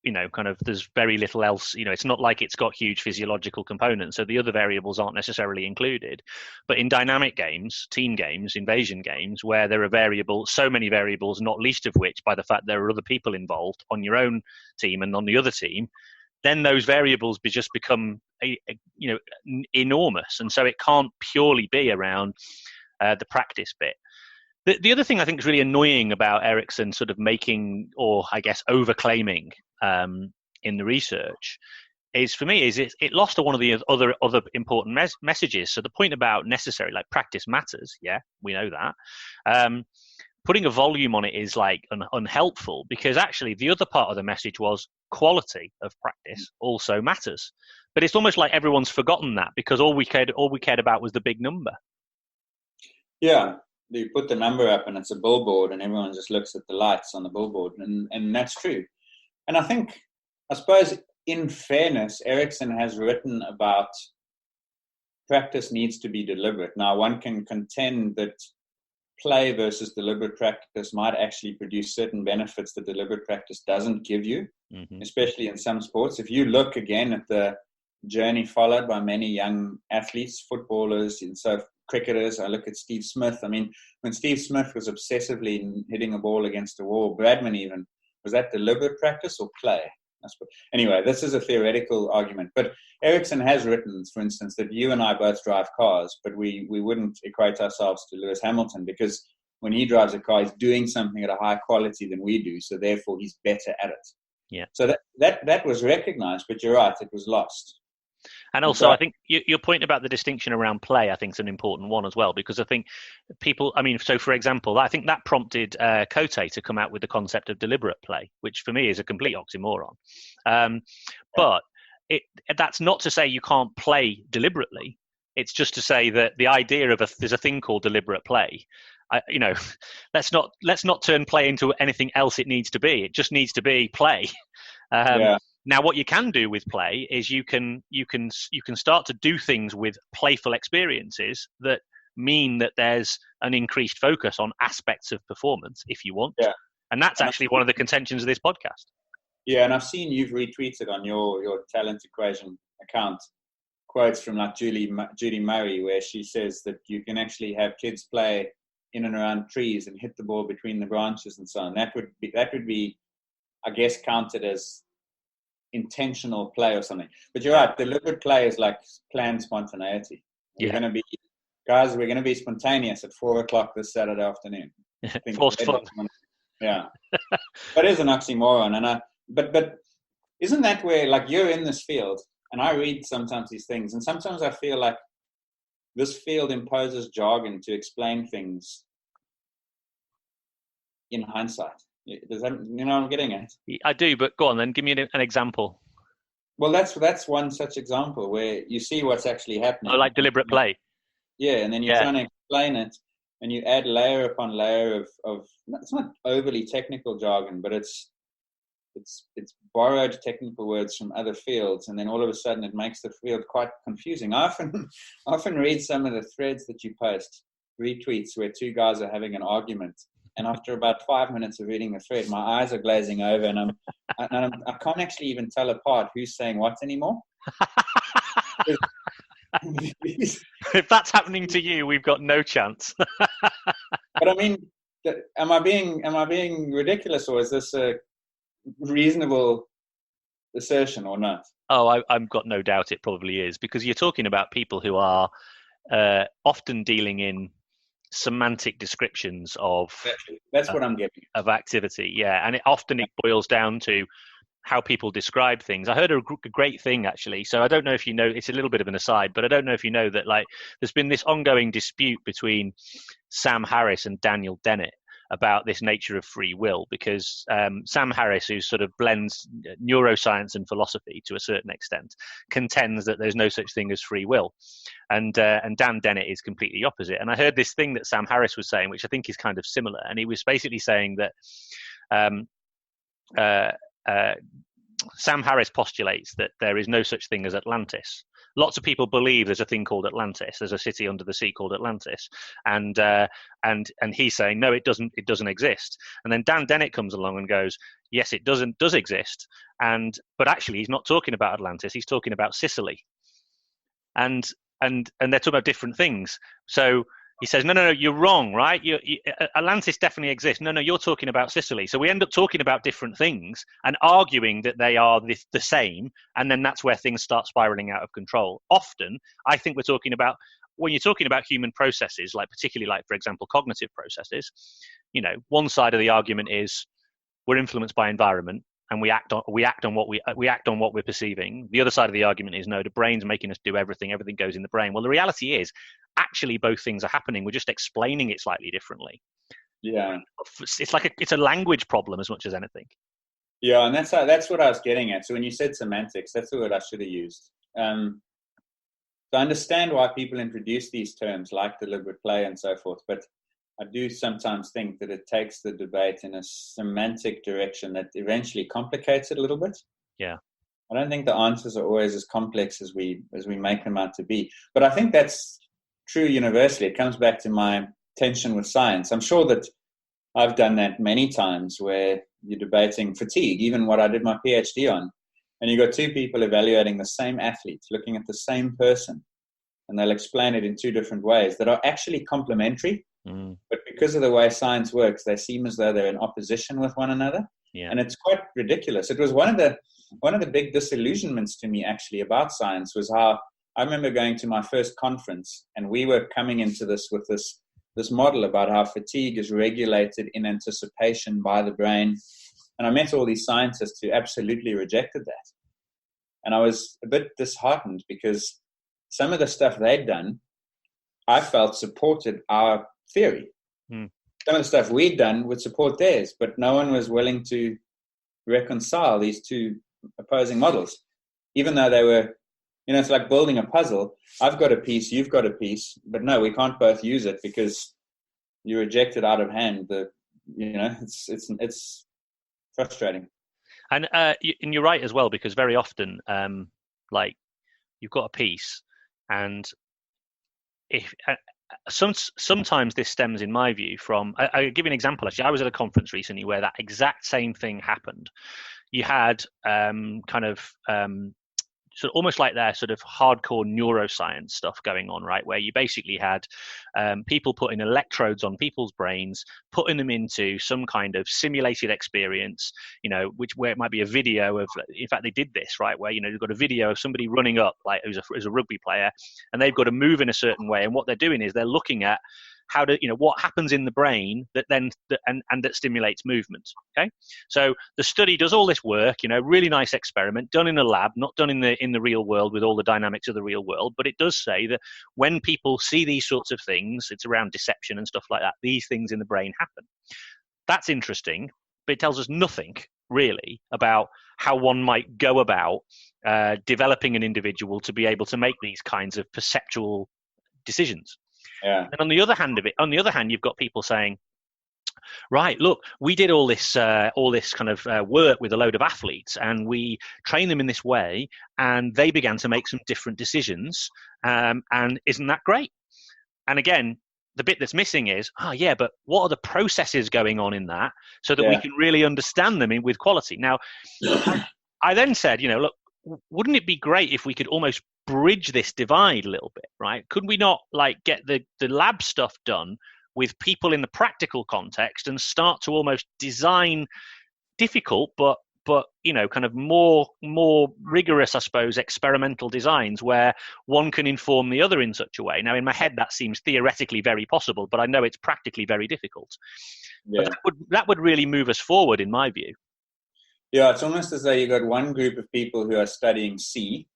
kind of, there's very little else, it's not like it's got huge physiological components, so the other variables aren't necessarily included. But in dynamic games, team games, invasion games, where there are so many variables, not least of which by the fact there are other people involved on your own team and on the other team, then those variables just become enormous, and so it can't purely be around the practice bit. The other thing I think is really annoying about Ericsson sort of making, or I guess overclaiming in the research, is it lost one of the other important messages. So the point about necessary, like practice matters, yeah, we know that. Putting a volume on it is like unhelpful, because actually the other part of the message was quality of practice also matters. But it's almost like everyone's forgotten that, because all we cared about was the big number. Yeah, you put the number up and it's a billboard, and everyone just looks at the lights on the billboard, and that's true. And I suppose in fairness, Ericsson has written about practice needs to be deliberate. Now, one can contend that play versus deliberate practice might actually produce certain benefits that deliberate practice doesn't give you, especially in some sports. If you look again at the journey followed by many young athletes, footballers, and so cricketers, I look at Steve Smith. I mean, when Steve Smith was obsessively hitting a ball against a wall, Bradman even, was that deliberate practice or play? Anyway, this is a theoretical argument. But Ericsson has written, for instance, that you and I both drive cars, but we wouldn't equate ourselves to Lewis Hamilton, because when he drives a car, he's doing something at a higher quality than we do, so therefore he's better at it. Yeah. So that was recognized, but you're right, it was lost. And also, I think your point about the distinction around play, I think, is an important one as well, because I think so for example, I think that prompted Cote to come out with the concept of deliberate play, which for me is a complete oxymoron. But that's not to say you can't play deliberately. It's just to say that the idea of there's a thing called deliberate play. Let's not turn play into anything else it needs to be. It just needs to be play. Now, what you can do with play is you can start to do things with playful experiences that mean that there's an increased focus on aspects of performance, if you want. Yeah. And that's actually one of the contentions of this podcast. Yeah, and I've seen you've retweeted on your talent equation account quotes from like Judy Murray, where she says that you can actually have kids play in and around trees and hit the ball between the branches and so on. That would be, I guess, counted as intentional play or something. But you're right, deliberate play is like planned spontaneity. We're going to be spontaneous at 4:00 this Saturday afternoon. Forced fun. Yeah. But it is an oxymoron. But isn't that where, like, you're in this field, and I read sometimes these things, and sometimes I feel like this field imposes jargon to explain things in hindsight. Does that, what I'm getting at? I do, but go on then. Give me an example. Well, that's one such example where you see what's actually happening. Oh, like deliberate play. Yeah, and then you're trying to explain it, and you add layer upon layer of it's not overly technical jargon, but it's borrowed technical words from other fields, and then all of a sudden it makes the field quite confusing. I often read some of the threads that you post, retweets, where two guys are having an argument. And after about 5 minutes of reading the thread, my eyes are glazing over, and I can't actually even tell apart who's saying what anymore. If that's happening to you, we've got no chance. But I mean, am I being ridiculous, or is this a reasonable assertion or not? Oh, I've got no doubt it probably is, because you're talking about people who are often dealing in semantic descriptions of that's what I'm getting of activity. Yeah, and it boils down to how people describe things. I heard a great thing actually. So I don't know if you know, it's a little bit of an aside, but I don't know if you know that, like, there's been this ongoing dispute between Sam Harris and Daniel Dennett about this nature of free will, because Sam Harris, who sort of blends neuroscience and philosophy to a certain extent, contends that there's no such thing as free will, and Dan Dennett is completely opposite. And I heard this thing that Sam Harris was saying, which I think is kind of similar, and he was basically saying that Sam Harris postulates that there is no such thing as Atlantis. Lots of people believe there's a thing called Atlantis. There's a city under the sea called Atlantis, and he's saying no, it doesn't exist. And then Dan Dennett comes along and goes, yes, it does exist, but actually he's not talking about Atlantis. He's talking about Sicily, and they're talking about different things. So he says, no, you're wrong, right? Atlantis definitely exists. No, you're talking about Sicily. So we end up talking about different things and arguing that they are the same, and then that's where things start spiraling out of control. Often, I think we're talking about, when you're talking about human processes, like particularly like, for example, cognitive processes, one side of the argument is we're influenced by environment, and we act on what we're perceiving. The other side of the argument is no, the brain's making us do everything goes in the brain. Well, the reality is actually both things are happening. We're just explaining it slightly differently. Yeah, it's a language problem as much as anything. Yeah, and that's what I was getting at. So when you said semantics, that's the word I should have used. So I understand why people introduce these terms like deliberate play and so forth, but I do sometimes think that it takes the debate in a semantic direction that eventually complicates it a little bit. Yeah. I don't think the answers are always as complex as we make them out to be. But I think that's true universally. It comes back to my tension with science. I'm sure that I've done that many times where you're debating fatigue, even what I did my PhD on. And you've got two people evaluating the same athlete, looking at the same person, and they'll explain it in two different ways that are actually complementary. But because of the way science works, they seem as though they're in opposition with one another. Yeah. And it's quite ridiculous. It was one of the big disillusionments to me actually about science was how I remember going to my first conference, and we were coming into this with this model about how fatigue is regulated in anticipation by the brain. And I met all these scientists who absolutely rejected that. And I was a bit disheartened because some of the stuff they'd done, I felt supported our theory. Some of the stuff we'd done would support theirs, but no one was willing to reconcile these two opposing models, even though they were, it's like building a puzzle. I've got a piece, you've got a piece, but no, we can't both use it because you reject it out of hand. It's frustrating. And you're right as well, because very often, like you've got a piece, and if sometimes this stems, in my view, from I'll give you an example. Actually, I was at a conference recently where that exact same thing happened. You had so almost like their sort of hardcore neuroscience stuff going on, right? Where you basically had people putting electrodes on people's brains, putting them into some kind of simulated experience, where it might be a video of, in fact, they did this, right? Where, you've got a video of somebody running up, like who's a rugby player, and they've got to move in a certain way. And what they're doing is they're looking at how to, what happens in the brain that stimulates movement. Okay, so the study does all this work, really nice experiment done in a lab, not done in the real world with all the dynamics of the real world, but it does say that when people see these sorts of things, it's around deception and stuff like that, these things in the brain happen. That's interesting, but it tells us nothing really about how one might go about developing an individual to be able to make these kinds of perceptual decisions. Yeah. And on the other hand, you've got people saying, right, look, we did all this kind of work with a load of athletes, and we trained them in this way, and they began to make some different decisions. And isn't that great? And again, the bit that's missing is, but what are the processes going on in that so that we can really understand them with quality? Now, I then said, look, wouldn't it be great if we could almost bridge this divide a little bit, right? Could we not get the lab stuff done with people in the practical context and start to almost design difficult but kind of more rigorous, I suppose, experimental designs where one can inform the other in such a way? Now, in my head, that seems theoretically very possible, but I know it's practically very difficult. Yeah. But that would really move us forward, in my view. Yeah, it's almost as though you got one group of people who are studying C,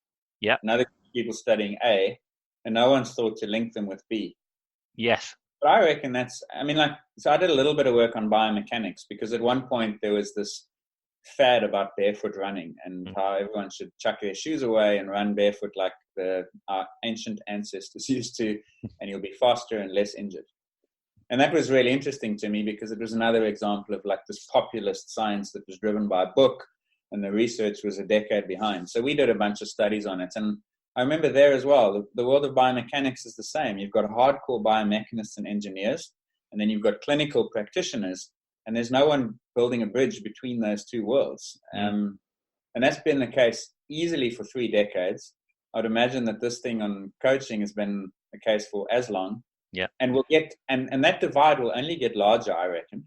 another group of people studying A, and no one's thought to link them with B. Yes. But I reckon so I did a little bit of work on biomechanics, because at one point there was this fad about barefoot running and how everyone should chuck their shoes away and run barefoot like our ancient ancestors used to, and you'll be faster and less injured. And that was really interesting to me, because it was another example of this populist science that was driven by a book, and the research was a decade behind. So we did a bunch of studies on it. And I remember there as well, the world of biomechanics is the same. You've got hardcore biomechanists and engineers, and then you've got clinical practitioners, and there's no one building a bridge between those two worlds. And that's been the case easily for 3 decades. I'd imagine that this thing on coaching has been the case for as long. Yeah. And we'll get, and that divide will only get larger, I reckon,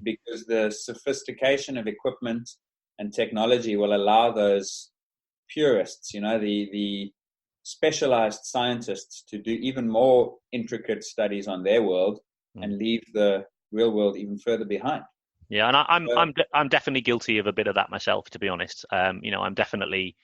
because the sophistication of equipment and technology will allow those purists, the specialized scientists, to do even more intricate studies on their world and leave the real world even further behind. Yeah, and I'm definitely guilty of a bit of that myself, to be honest. I'm definitely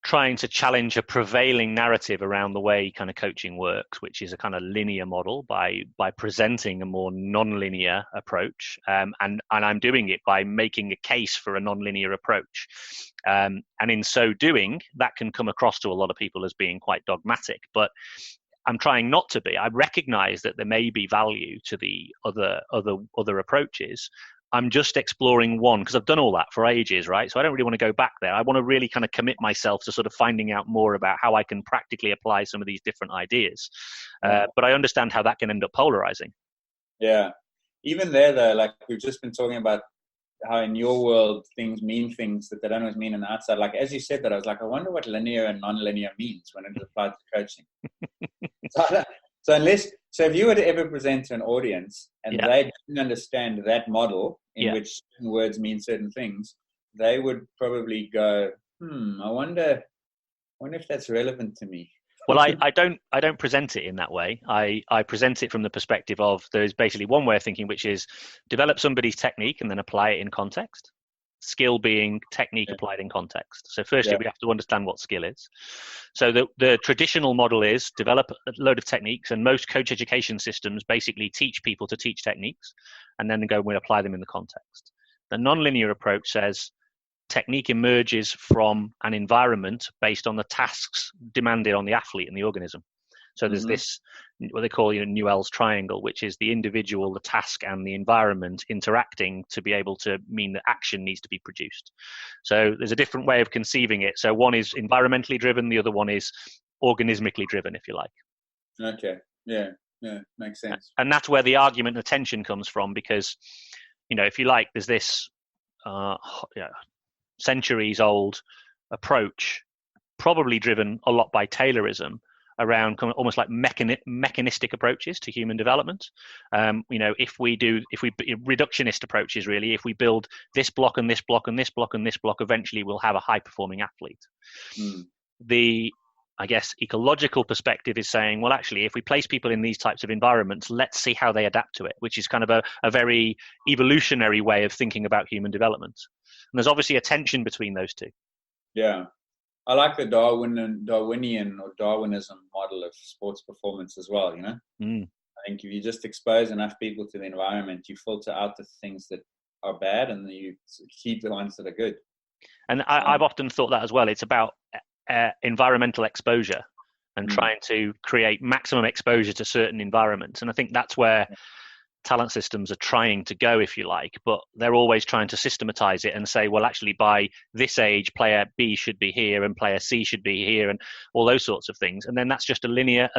trying to challenge a prevailing narrative around the way kind of coaching works, which is a kind of linear model, by presenting a more non-linear approach, and I'm doing it by making a case for a non-linear approach, and in so doing, that can come across to a lot of people as being quite dogmatic, but I'm trying not to be. I recognize that there may be value to the other approaches. I'm just exploring one because I've done all that for ages, right? So I don't really want to go back there. I want to really kind of commit myself to sort of finding out more about how I can practically apply some of these different ideas. But I understand how that can end up polarizing. Yeah. Even there, though, like we've just been talking about how in your world things mean things that they don't always mean on the outside. Like, as you said that, I was like, I wonder what linear and non-linear means when it's applied to coaching. So if you were to ever present to an audience and they didn't understand that model in which certain words mean certain things, they would probably go, I wonder if that's relevant to me. Well, I don't present it in that way. I present it from the perspective of there's basically one way of thinking, which is develop somebody's technique and then apply it in context. Skill being technique applied in context. So firstly, we have to understand what skill is. So the traditional model is develop a load of techniques, and most coach education systems basically teach people to teach techniques and then go and apply them in the context. The nonlinear approach says technique emerges from an environment based on the tasks demanded on the athlete and the organism. So there's this, what they call Newell's triangle, which is the individual, the task, and the environment interacting to be able to mean that action needs to be produced. So there's a different way of conceiving it. So one is environmentally driven, the other one is organismically driven, if you like. Okay. Yeah, makes sense. And that's where the argument and tension comes from, because, if you like, there's this centuries-old approach, probably driven a lot by Taylorism, around almost like mechanistic approaches to human development. If we reductionist approaches, really, if we build this block and this block and this block and this block, eventually we'll have a high performing athlete. The, I guess, ecological perspective is saying, well, actually, if we place people in these types of environments, let's see how they adapt to it, which is kind of a very evolutionary way of thinking about human development. And there's obviously a tension between those two. Yeah. I like the Darwinian or Darwinism model of sports performance as well, I think if you just expose enough people to the environment, you filter out the things that are bad and you keep the ones that are good. And I've often thought that as well. It's about environmental exposure and trying to create maximum exposure to certain environments. And I think that's where talent systems are trying to go, if you like, but they're always trying to systematize it and say, well, actually, by this age, player B should be here and player C should be here and all those sorts of things. And then that's just a linear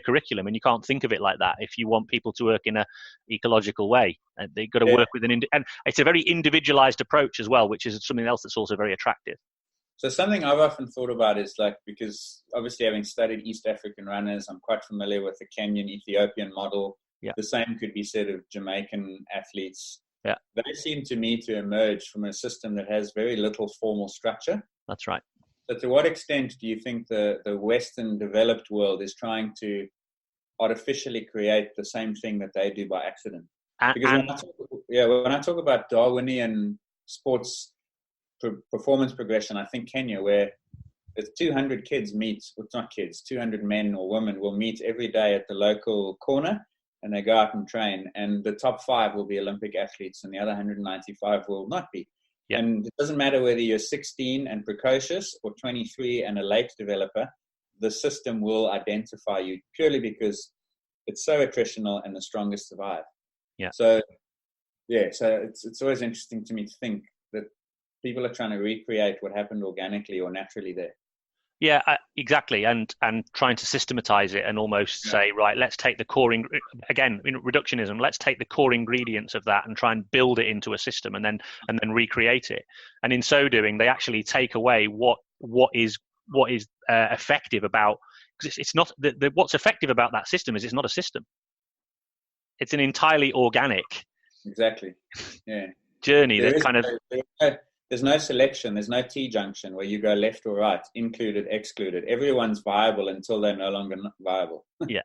curriculum, and you can't think of it like that if you want people to work in a ecological way. And they've got to work with and it's a very individualized approach as well, which is something else that's also very attractive. So something I've often thought about is because obviously having studied East African runners, I'm quite familiar with the Kenyan, Ethiopian model. Yeah. The same could be said of Jamaican athletes. Yeah. They seem to me to emerge from a system that has very little formal structure. That's right. So to what extent do you think the Western developed world is trying to artificially create the same thing that they do by accident? Because when I talk about Darwinian sports performance progression, I think Kenya, where there's 200 kids meet, well, not kids, 200 men or women will meet every day at the local corner, and they go out and train, and the top 5 will be Olympic athletes and the other 195 will not be. Yeah. And it doesn't matter whether you're 16 and precocious or 23 and a late developer, the system will identify you purely because it's so attritional and the strongest survive. Yeah. So it's always interesting to me to think that people are trying to recreate what happened organically or naturally there. Yeah, exactly, and trying to systematize it and almost say, right, let's take the core again, reductionism. Let's take the core ingredients of that and try and build it into a system, and then recreate it. And in so doing, they actually take away what is effective about, because it's not what's effective about that system is it's not a system. It's an entirely organic, exactly, yeah, journey. There's no selection. There's no T-junction where you go left or right, included, excluded. Everyone's viable until they're no longer viable. Yeah,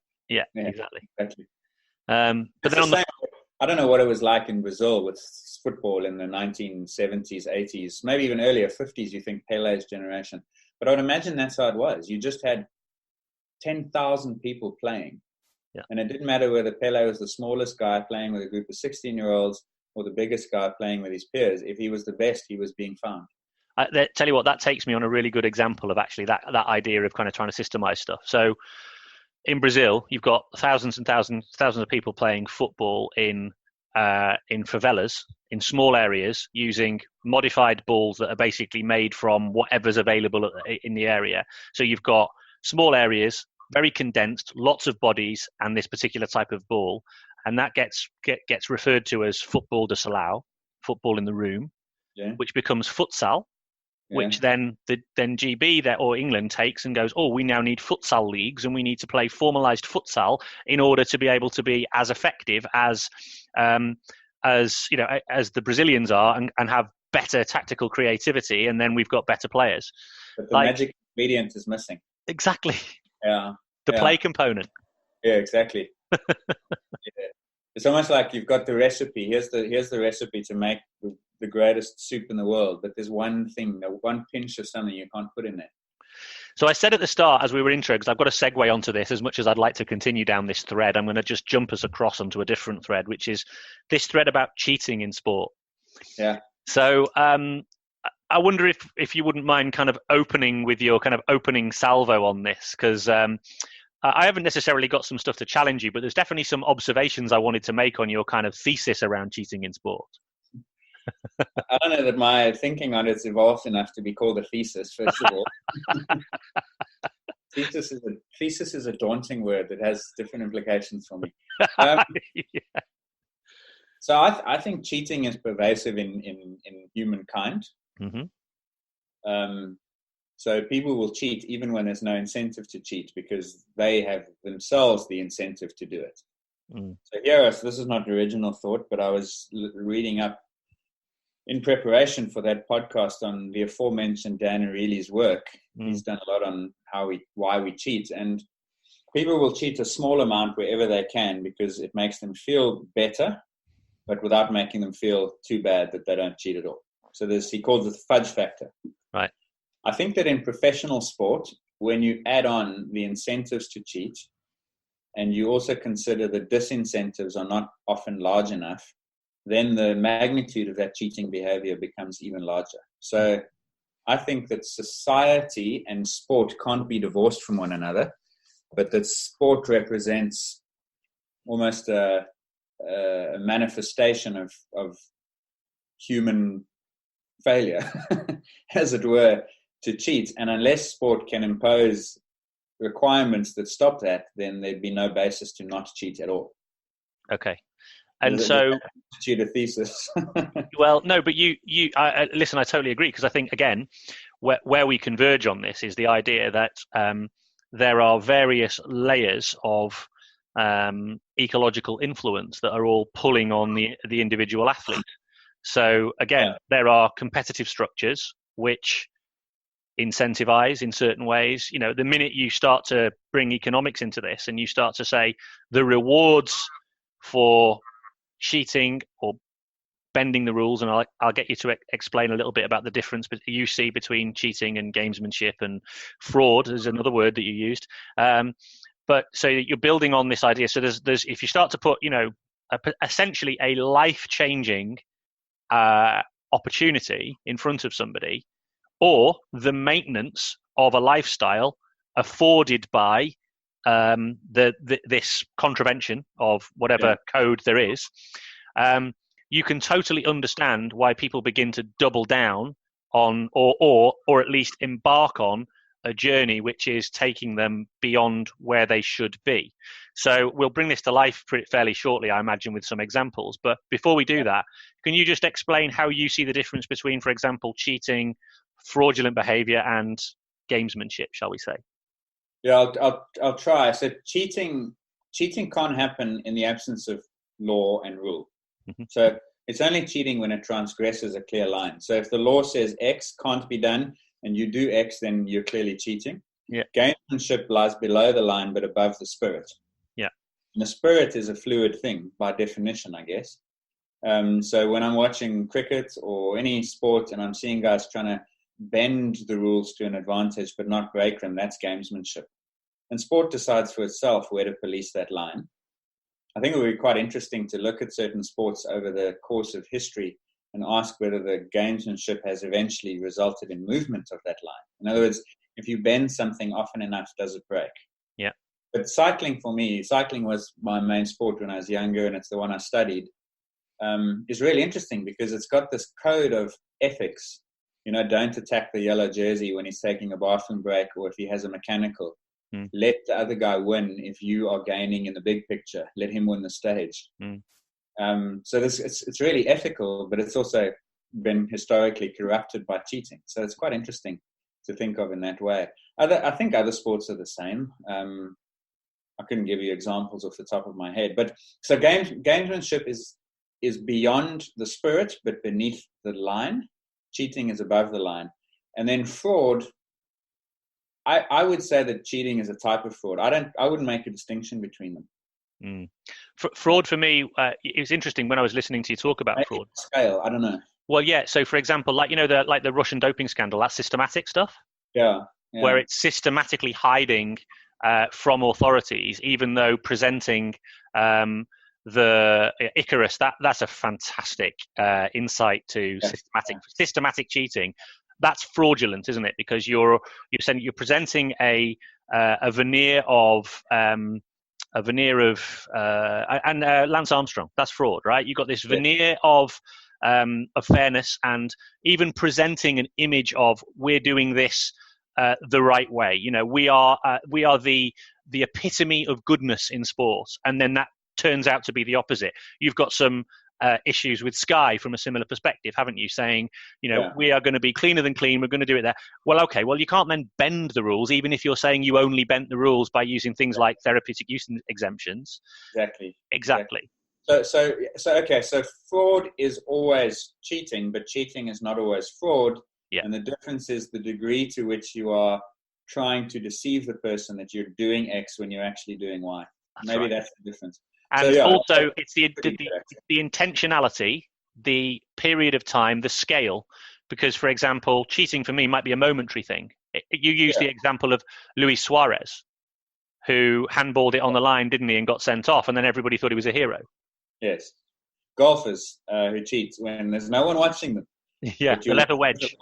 exactly. But then I don't know what it was like in Brazil with football in the 1970s, 80s, maybe even earlier, 50s, you think Pele's generation. But I would imagine that's how it was. You just had 10,000 people playing. Yeah. And it didn't matter whether Pele was the smallest guy playing with a group of 16-year-olds or the biggest guy playing with his peers. If he was the best, he was being found. Tell you what, that takes me on a really good example of actually that idea of kind of trying to systemize stuff. So in Brazil, you've got thousands and thousands of people playing football in favelas, in small areas, using modified balls that are basically made from whatever's available in the area. So you've got small areas, very condensed, lots of bodies, and this particular type of ball. And that gets referred to as football de salão, football in the room, which becomes futsal, which then GB or England takes and goes, oh, we now need futsal leagues and we need to play formalized futsal in order to be able to be as effective as the Brazilians are and have better tactical creativity, and then we've got better players. But the magic ingredient is missing. Exactly. Yeah. The play component. Yeah, exactly. It's almost like you've got the recipe. Here's the recipe to make the greatest soup in the world, but there's one thing, one pinch of something you can't put in there. So I said at the start, as we were intro, because I've got to segue onto this as much as I'd like to continue down this thread, I'm going to just jump us across onto a different thread, which is this thread about cheating in sport. Yeah. So I wonder if you wouldn't mind kind of opening with your kind of opening salvo on this, because I haven't necessarily got some stuff to challenge you, but there's definitely some observations I wanted to make on your kind of thesis around cheating in sport. I don't know that my thinking on it's evolved enough to be called a thesis, first of all. Thesis is a daunting word that has different implications for me. So I think cheating is pervasive in humankind. Mm-hmm. So people will cheat even when there's no incentive to cheat because they have themselves the incentive to do it. So this is not an original thought, but I was reading up in preparation for that podcast on the aforementioned Dan Ariely's work. He's done a lot on why we cheat, and people will cheat a small amount wherever they can because it makes them feel better, but without making them feel too bad that they don't cheat at all. So he calls it the fudge factor. Right. I think that in professional sport, when you add on the incentives to cheat, and you also consider the disincentives are not often large enough, then the magnitude of that cheating behavior becomes even larger. So I think that society and sport can't be divorced from one another, but that sport represents almost a manifestation of human failure, as it were, to cheat. And unless sport can impose requirements that stop that, then there'd be no basis to not cheat at all. Okay. And so, a thesis. Well, no, but listen. I totally agree, because I think again, where we converge on this is the idea that there are various layers of ecological influence that are all pulling on the individual athlete. So again, there are competitive structures which incentivize in certain ways. The minute you start to bring economics into this and you start to say the rewards for cheating or bending the rules, and I'll get you to explain a little bit about the difference you see between cheating and gamesmanship, and fraud is another word that you used. But so you're building on this idea. So there's if you start to put essentially a life-changing opportunity in front of somebody, or the maintenance of a lifestyle afforded by this contravention of whatever code there is, you can totally understand why people begin to double down on, or at least embark on a journey which is taking them beyond where they should be. So we'll bring this to life fairly shortly, I imagine, with some examples. But before we do that, can you just explain how you see the difference between, for example, cheating, fraudulent behavior, and gamesmanship, shall we say? Yeah, I'll try. So cheating can't happen in the absence of law and rule. Mm-hmm. So it's only cheating when it transgresses a clear line. So if the law says X can't be done and you do X, then you're clearly cheating. Yeah. Gamesmanship lies below the line but above the spirit. Yeah. And the spirit is a fluid thing by definition, I guess. So when I'm watching cricket or any sport and I'm seeing guys trying to bend the rules to an advantage but not break them, that's gamesmanship. And sport decides for itself where to police that line. I think it would be quite interesting to look at certain sports over the course of history and ask whether the gamesmanship has eventually resulted in movement of that line. In other words, if you bend something often enough, does it break? Yeah. But cycling for me, cycling was my main sport when I was younger, and it's the one I studied, is really interesting because it's got this code of ethics. You know, don't attack the yellow jersey when he's taking a bathroom break or if he has a mechanical. Let the other guy win if you are gaining in the big picture. Let him win the stage. So it's really ethical, but it's also been historically corrupted by cheating. So it's quite interesting to think of in that way. I think other sports are the same. I couldn't give you examples off the top of my head. But so gamesmanship is beyond the spirit, but beneath the line. Cheating is above the line. And then fraud, I would say that cheating is a type of fraud. I wouldn't make a distinction between them. Fraud for me, it was interesting when I was listening to you talk about fraud. Scale, I don't know. Well, yeah. So, for example, the Russian doping scandal, that's systematic stuff. Yeah. Where it's systematically hiding from authorities, even though presenting the Icarus, that's a fantastic insight to systematic cheating. That's fraudulent, isn't it? Because you're presenting a veneer of and Lance Armstrong. That's fraud, right? You've got this veneer of fairness, and even presenting an image of we're doing this the right way. You know, we are the epitome of goodness in sport, and then that turns out to be the opposite. You've got some issues with Sky from a similar perspective, haven't you? Saying, we are going to be cleaner than clean. We're going to do it there. Well, okay. Well, you can't then bend the rules, even if you're saying you only bent the rules by using things like therapeutic use exemptions. Exactly. So okay. So fraud is always cheating, but cheating is not always fraud. Yeah. And the difference is the degree to which you are trying to deceive the person that you're doing X when you're actually doing Y. Maybe that's the difference. And also, it's the intentionality, the period of time, the scale. Because, for example, cheating for me might be a momentary thing. You used the example of Luis Suarez, who handballed it on the line, didn't he, and got sent off, and then everybody thought he was a hero. Yes. Golfers who cheat when there's no one watching them. Yeah, the leather wedge.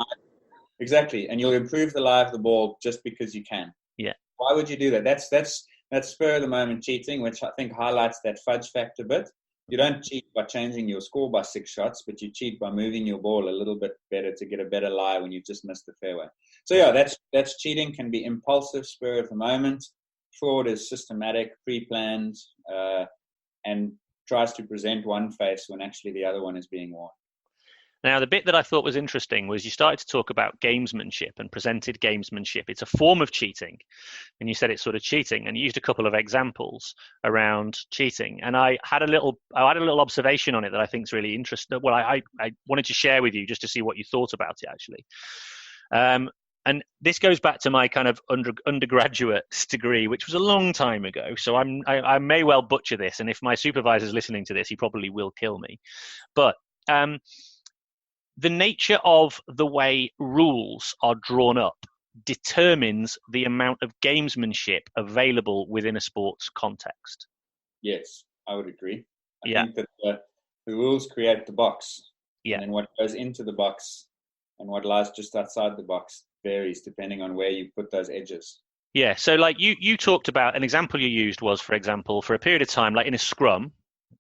Exactly. And you'll improve the lie of the ball just because you can. Yeah. Why would you do that? That's spur of the moment cheating, which I think highlights that fudge factor bit. You don't cheat by changing your score by 6 shots, but you cheat by moving your ball a little bit better to get a better lie when you've just missed the fairway. So yeah, that's cheating. Can be impulsive, spur of the moment. Fraud is systematic, pre-planned, and tries to present one face when actually the other one is being worn. Now, the bit that I thought was interesting was you started to talk about gamesmanship and presented gamesmanship. It's a form of cheating, and you said it's sort of cheating, and you used a couple of examples around cheating. And I had a little observation on it that I think is really interesting. Well, I wanted to share with you just to see what you thought about it, actually. And this goes back to my kind of undergraduate degree, which was a long time ago. So I may well butcher this, and if my supervisor's listening to this, he probably will kill me. But the nature of the way rules are drawn up determines the amount of gamesmanship available within a sports context. Yes, I would agree. I think that the rules create the box. Yeah. And what goes into the box and what lies just outside the box varies depending on where you put those edges. Yeah, so like you talked about, an example you used was, for example, for a period of time, like in a scrum,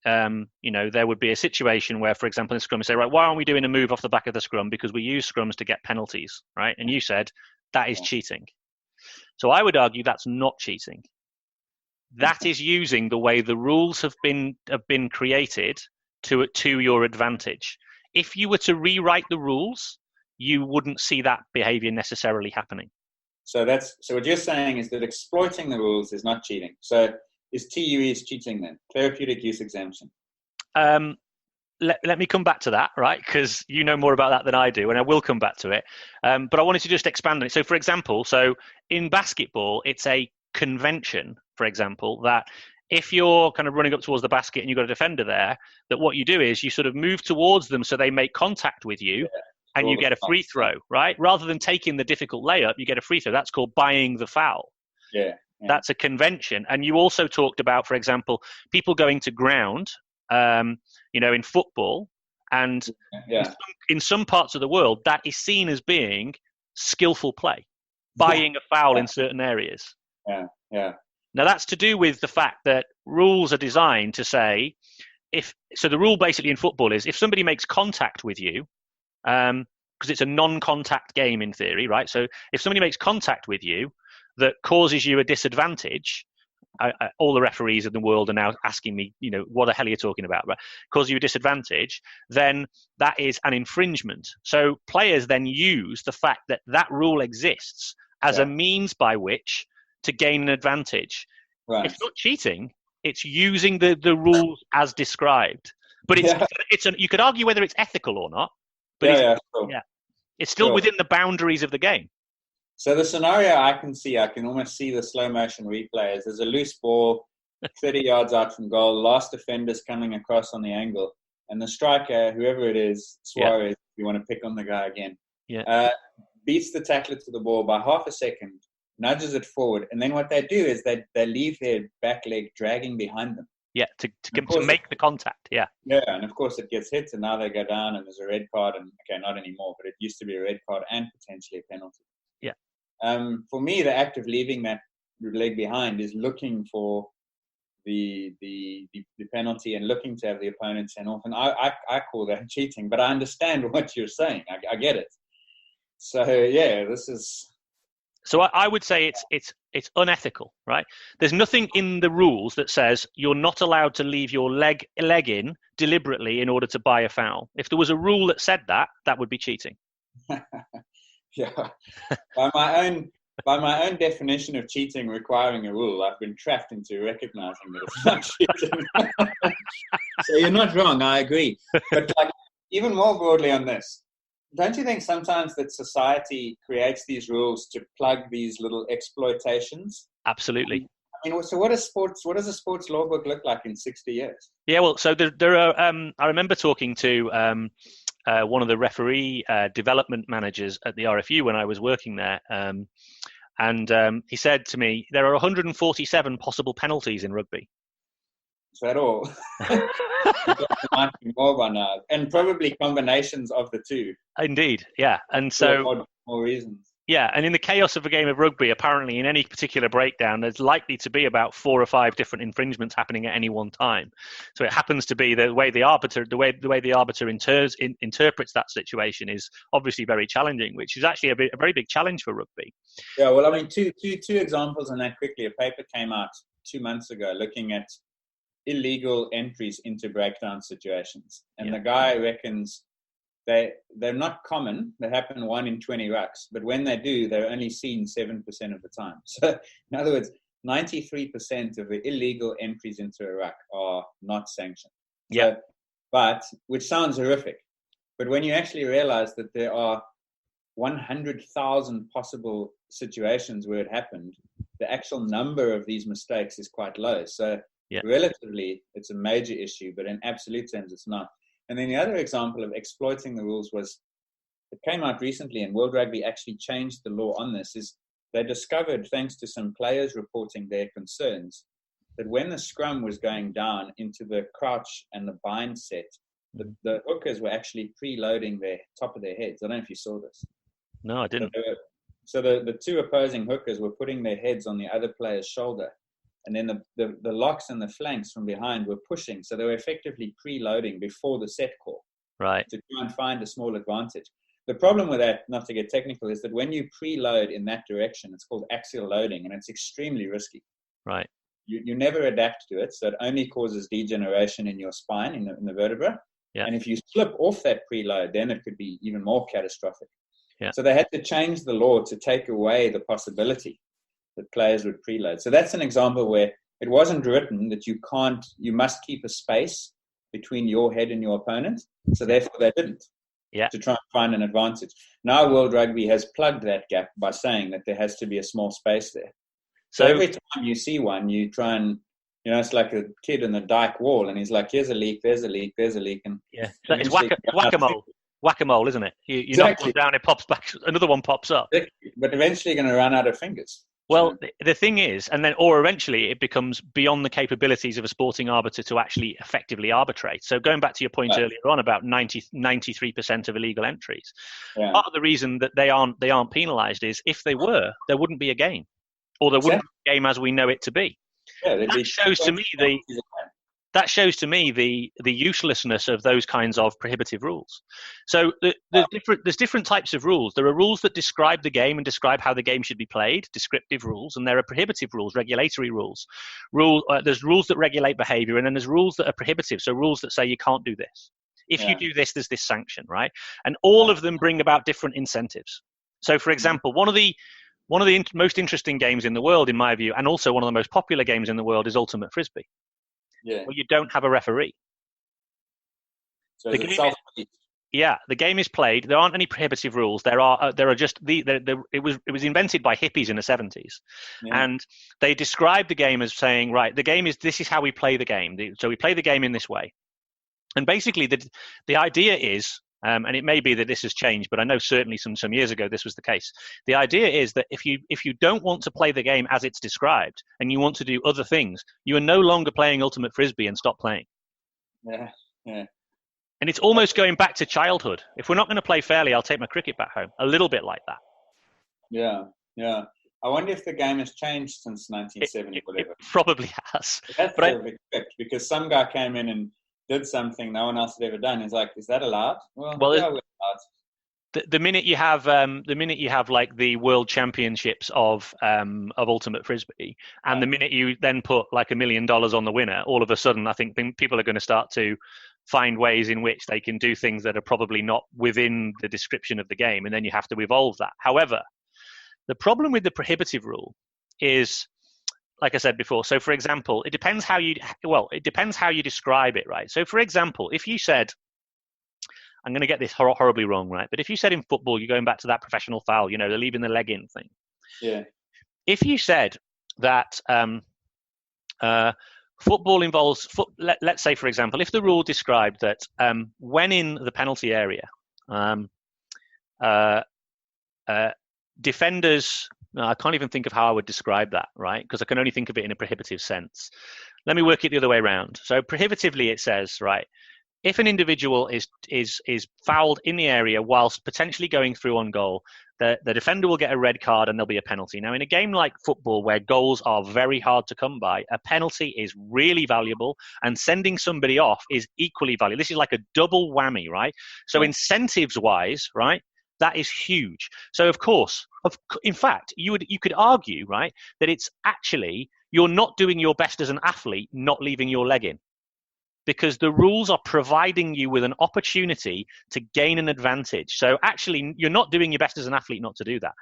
there would be a situation where, for example, in scrum, you say, right, why aren't we doing a move off the back of the scrum? Because we use scrums to get penalties, right? And you said that is cheating. So I would argue that's not cheating. That is using the way the rules have been created to your advantage. If you were to rewrite the rules, you wouldn't see that behavior necessarily happening. So what you're saying is that exploiting the rules is not cheating. So is TUE's cheating then? Therapeutic use exemption. Let me come back to that, right? Because you know more about that than I do, and I will come back to it. But I wanted to just expand on it. So, for example, in basketball, it's a convention, for example, that if you're kind of running up towards the basket and you've got a defender there, that what you do is you sort of move towards them so they make contact with you, and you get a free throw, right? Rather than taking the difficult layup, you get a free throw. That's called buying the foul. Yeah. That's a convention. And you also talked about, for example, people going to ground, in football, and in some parts of the world, that is seen as being skillful play, buying a foul in certain areas. Yeah. Now, that's to do with the fact that rules are designed to say, the rule basically in football is if somebody makes contact with you, because it's a non-contact game in theory, right? So if somebody makes contact with you that causes you a disadvantage, all the referees in the world are now asking me, what the hell are you talking about? Right? Cause you a disadvantage, then that is an infringement. So players then use the fact that that rule exists as a means by which to gain an advantage. Right. It's not cheating; it's using the rules as described. But you could argue whether it's ethical or not. But it's still within the boundaries of the game. So the scenario I can almost see the slow motion replay is there's a loose ball 30 yards out from goal, last defender's coming across on the angle, and the striker, whoever it is, Suarez, if you want to pick on the guy again, beats the tackler to the ball by half a second, nudges it forward, and then what they do is they leave their back leg dragging behind them. Yeah, to make the contact, Yeah, and of course it gets hit, and now they go down, and there's a red card, and okay, not anymore, but it used to be a red card and potentially a penalty. Yeah. For me, the act of leaving that leg behind is looking for the penalty and looking to have the opponent sent off, and I call that cheating, but I understand what you're saying. I get it. So this is. So I would say it's unethical, right? There's nothing in the rules that says you're not allowed to leave your leg in deliberately in order to buy a foul. If there was a rule that said that would be cheating. Yeah. By my own definition of cheating requiring a rule, I've been trapped into recognizing that it's not cheating. So you're not wrong, I agree. But even more broadly on this, don't you think sometimes that society creates these rules to plug these little exploitations? Absolutely. I mean, so what does a sports law book look like in 60 years? Yeah, well, so there are. I remember talking to one of the referee development managers at the RFU when I was working there, and he said to me, there are 147 possible penalties in rugby. Is that all? There might be more by now, and probably combinations of the two. Indeed, yeah, and so more reasons. Yeah, and in the chaos of a game of rugby, apparently in any particular breakdown, there's likely to be about 4 or 5 different infringements happening at any one time. So it happens to be the way the arbiter interprets that situation is obviously very challenging, which is actually a very big challenge for rugby. Yeah, well, I mean, two examples on that quickly. A paper came out 2 months ago looking at illegal entries into breakdown situations, and the guy reckons they're not common. They happen 1 in 20 rucks, but when they do, they're only seen 7% of the time. So, in other words, 93% of the illegal entries into a ruck are not sanctioned. Yeah. So, but which sounds horrific, but when you actually realize that there are 100,000 possible situations where it happened, the actual number of these mistakes is quite low. So, relatively, it's a major issue, but in absolute terms, it's not. And then the other example of exploiting the rules was, it came out recently, and World Rugby actually changed the law on this, is they discovered, thanks to some players reporting their concerns, that when the scrum was going down into the crouch and the bind set, the hookers were actually preloading the top of their heads. I don't know if you saw this. No, I didn't. So the two opposing hookers were putting their heads on the other player's shoulder and then the locks and the flanks from behind were pushing. So they were effectively preloading before the set call. Right. To try and find a small advantage. The problem with that, not to get technical, is that when you preload in that direction, it's called axial loading, and it's extremely risky. Right. You never adapt to it, so it only causes degeneration in your spine, in the vertebra. Yeah. And if you slip off that preload, then it could be even more catastrophic. Yeah. So they had to change the law to take away the possibility that players would preload. So that's an example where it wasn't written that you must keep a space between your head and your opponent. So therefore they didn't. Yeah. To try and find an advantage. Now World Rugby has plugged that gap by saying that there has to be a small space there. So every time you see one, you try and, it's like a kid in the dike wall, and he's like, here's a leak, there's a leak, there's a leak. And yeah, so it's whack-a-mole. Whack-a-mole, isn't it? You exactly. knock one down, it pops back, another one pops up. But eventually you're going to run out of fingers. Well, the thing is, or eventually it becomes beyond the capabilities of a sporting arbiter to actually effectively arbitrate. So going back to your point earlier on about 93% of illegal entries, part of the reason that they aren't penalised is if they were, there wouldn't be a game, or there wouldn't be a game as we know it to be. Yeah, that shows to me the uselessness of those kinds of prohibitive rules. So there's different types of rules. There are rules that describe the game and describe how the game should be played, descriptive rules, and there are prohibitive rules, regulatory rules. There's rules that regulate behaviour, and then there's rules that are prohibitive, so rules that say you can't do this. If you do this, there's this sanction, right? And all of them bring about different incentives. So, for example, one of the most interesting games in the world, in my view, and also one of the most popular games in the world, is Ultimate Frisbee. Yeah. Where you don't have a referee. So the game is played. There aren't any prohibitive rules. There are just it was invented by hippies in the 70s, and they described the game as saying, right, this is how we play the game. So we play the game in this way, and basically the idea is. And it may be that this has changed, but I know certainly some years ago this was the case. The idea is that if you don't want to play the game as it's described and you want to do other things, you are no longer playing Ultimate Frisbee and stop playing. Yeah. And it's almost going back to childhood. If we're not going to play fairly, I'll take my cricket back home. A little bit like that. Yeah. I wonder if the game has changed since 1970 or whatever. It probably has. That's what I expect, because some guy came in and did something no one else had ever done. He's like, is that allowed? Well, we're allowed. The minute you have like the world championships of Ultimate Frisbee, and the minute you then put like $1 million on the winner, all of a sudden I think people are going to start to find ways in which they can do things that are probably not within the description of the game, and then you have to evolve that. However, the problem with the prohibitive rule is, like I said before, so for example, it depends how you describe it, right? So for example, if you said, I'm going to get this horribly wrong, right? But if you said in football, you're going back to that professional foul, they're leaving the leg in thing. Yeah. If you said that football involves, let's say, for example, if the rule described that when in the penalty area, defenders... I can't even think of how I would describe that, right? Because I can only think of it in a prohibitive sense. Let me work it the other way around. So prohibitively it says, right, if an individual is fouled in the area whilst potentially going through on goal, the defender will get a red card and there'll be a penalty. Now, in a game like football where goals are very hard to come by, a penalty is really valuable, and sending somebody off is equally valuable. This is like a double whammy, right? So incentives-wise, right, that is huge. So, of course, in fact, you could argue, right, that it's actually you're not doing your best as an athlete not leaving your leg in, because the rules are providing you with an opportunity to gain an advantage. So actually, you're not doing your best as an athlete not to do that.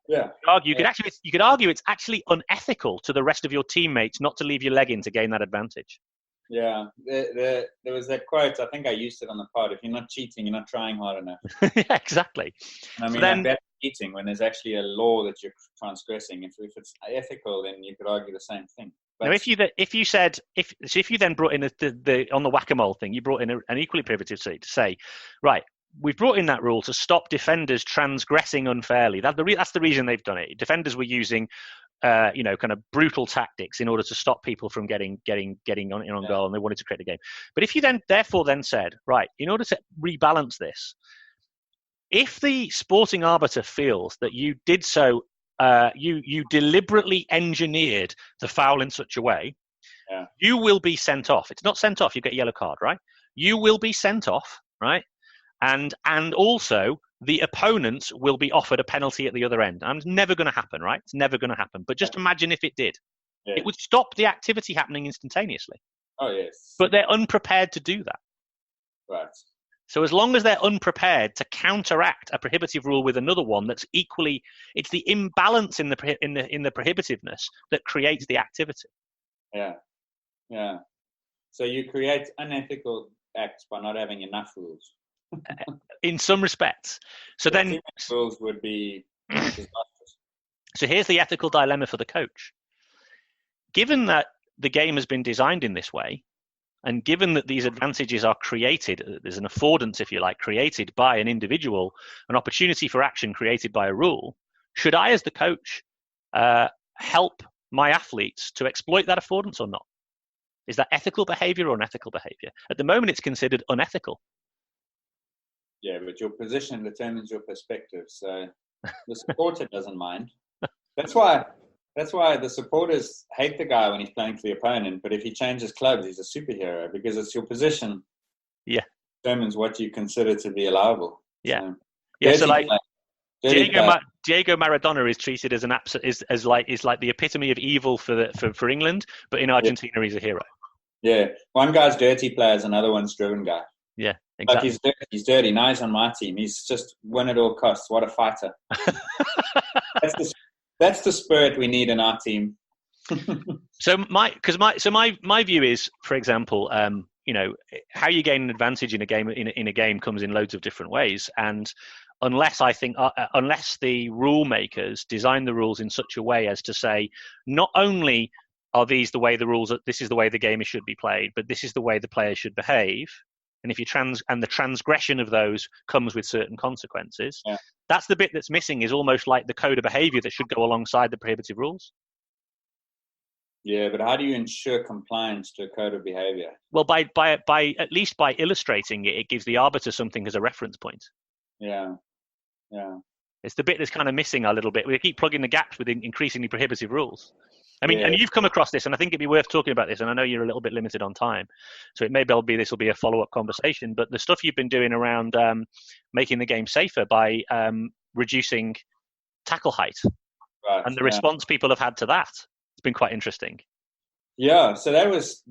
Yeah. You could argue it's actually unethical to the rest of your teammates not to leave your leg in to gain that advantage. Yeah, there was that quote, I think I used it on the pod, if you're not cheating, you're not trying hard enough. Yeah, exactly. And I mean, then, that's cheating when there's actually a law that you're transgressing. If it's ethical, then you could argue the same thing. But now, if you then brought in the on the whack-a-mole thing, you brought in an equally prohibitive to say, right, we've brought in that rule to stop defenders transgressing unfairly. That's the reason they've done it. Defenders were using kind of brutal tactics in order to stop people from getting on goal, and they wanted to create a game. But if you therefore said, right, in order to rebalance this, if the sporting arbiter feels that you did so you deliberately engineered the foul in such a way, you will be sent off. It's not sent off, you get a yellow card, right? You will be sent off, right? And also the opponents will be offered a penalty at the other end. And it's never going to happen, right? It's never going to happen. But just imagine if it did. Yeah. It would stop the activity happening instantaneously. Oh, yes. But they're unprepared to do that. Right. So as long as they're unprepared to counteract a prohibitive rule with another one that's equally, it's the imbalance in the prohibitiveness that creates the activity. Yeah. Yeah. So you create unethical acts by not having enough rules. In some respects. So then rules would be disastrous. So here's the ethical dilemma for the coach. Given that the game has been designed in this way, and given that these advantages are created, there's an affordance, if you like, created by an individual, an opportunity for action created by a rule, should I, as the coach, help my athletes to exploit that affordance or not? Is that ethical behavior or unethical behavior? At the moment, it's considered unethical. Yeah, but your position determines your perspective. So the supporter doesn't mind. That's why the supporters hate the guy when he's playing for the opponent. But if he changes clubs, he's a superhero because it's your position. Yeah, determines what you consider to be allowable. Yeah, so like Diego Maradona is treated as is like the epitome of evil for England, but in Argentina he's a hero. Yeah, one guy's dirty players, another one's driven guy. Yeah, exactly. Like he's dirty. Now he's on my team. He's just win at all costs. What a fighter! That's the spirit we need in our team. So my view is, for example, how you gain an advantage in a game comes in loads of different ways, and unless the rule makers design the rules in such a way as to say not only are these the way this is the way the game should be played, but this is the way the players should behave. And if the transgression of those comes with certain consequences, that's the bit that's missing. Is almost like the code of behavior that should go alongside the prohibitive rules. Yeah, but how do you ensure compliance to a code of behavior? Well, by at least by illustrating it, it gives the arbiter something as a reference point. Yeah. It's the bit that's kind of missing a little bit. We keep plugging the gaps with increasingly prohibitive rules. I mean, and you've come across this, and I think it'd be worth talking about this, and I know you're a little bit limited on time, so it may well be this will be a follow-up conversation, but the stuff you've been doing around making the game safer by reducing tackle height, and the response people have had to that, it's been quite interesting. Yeah, so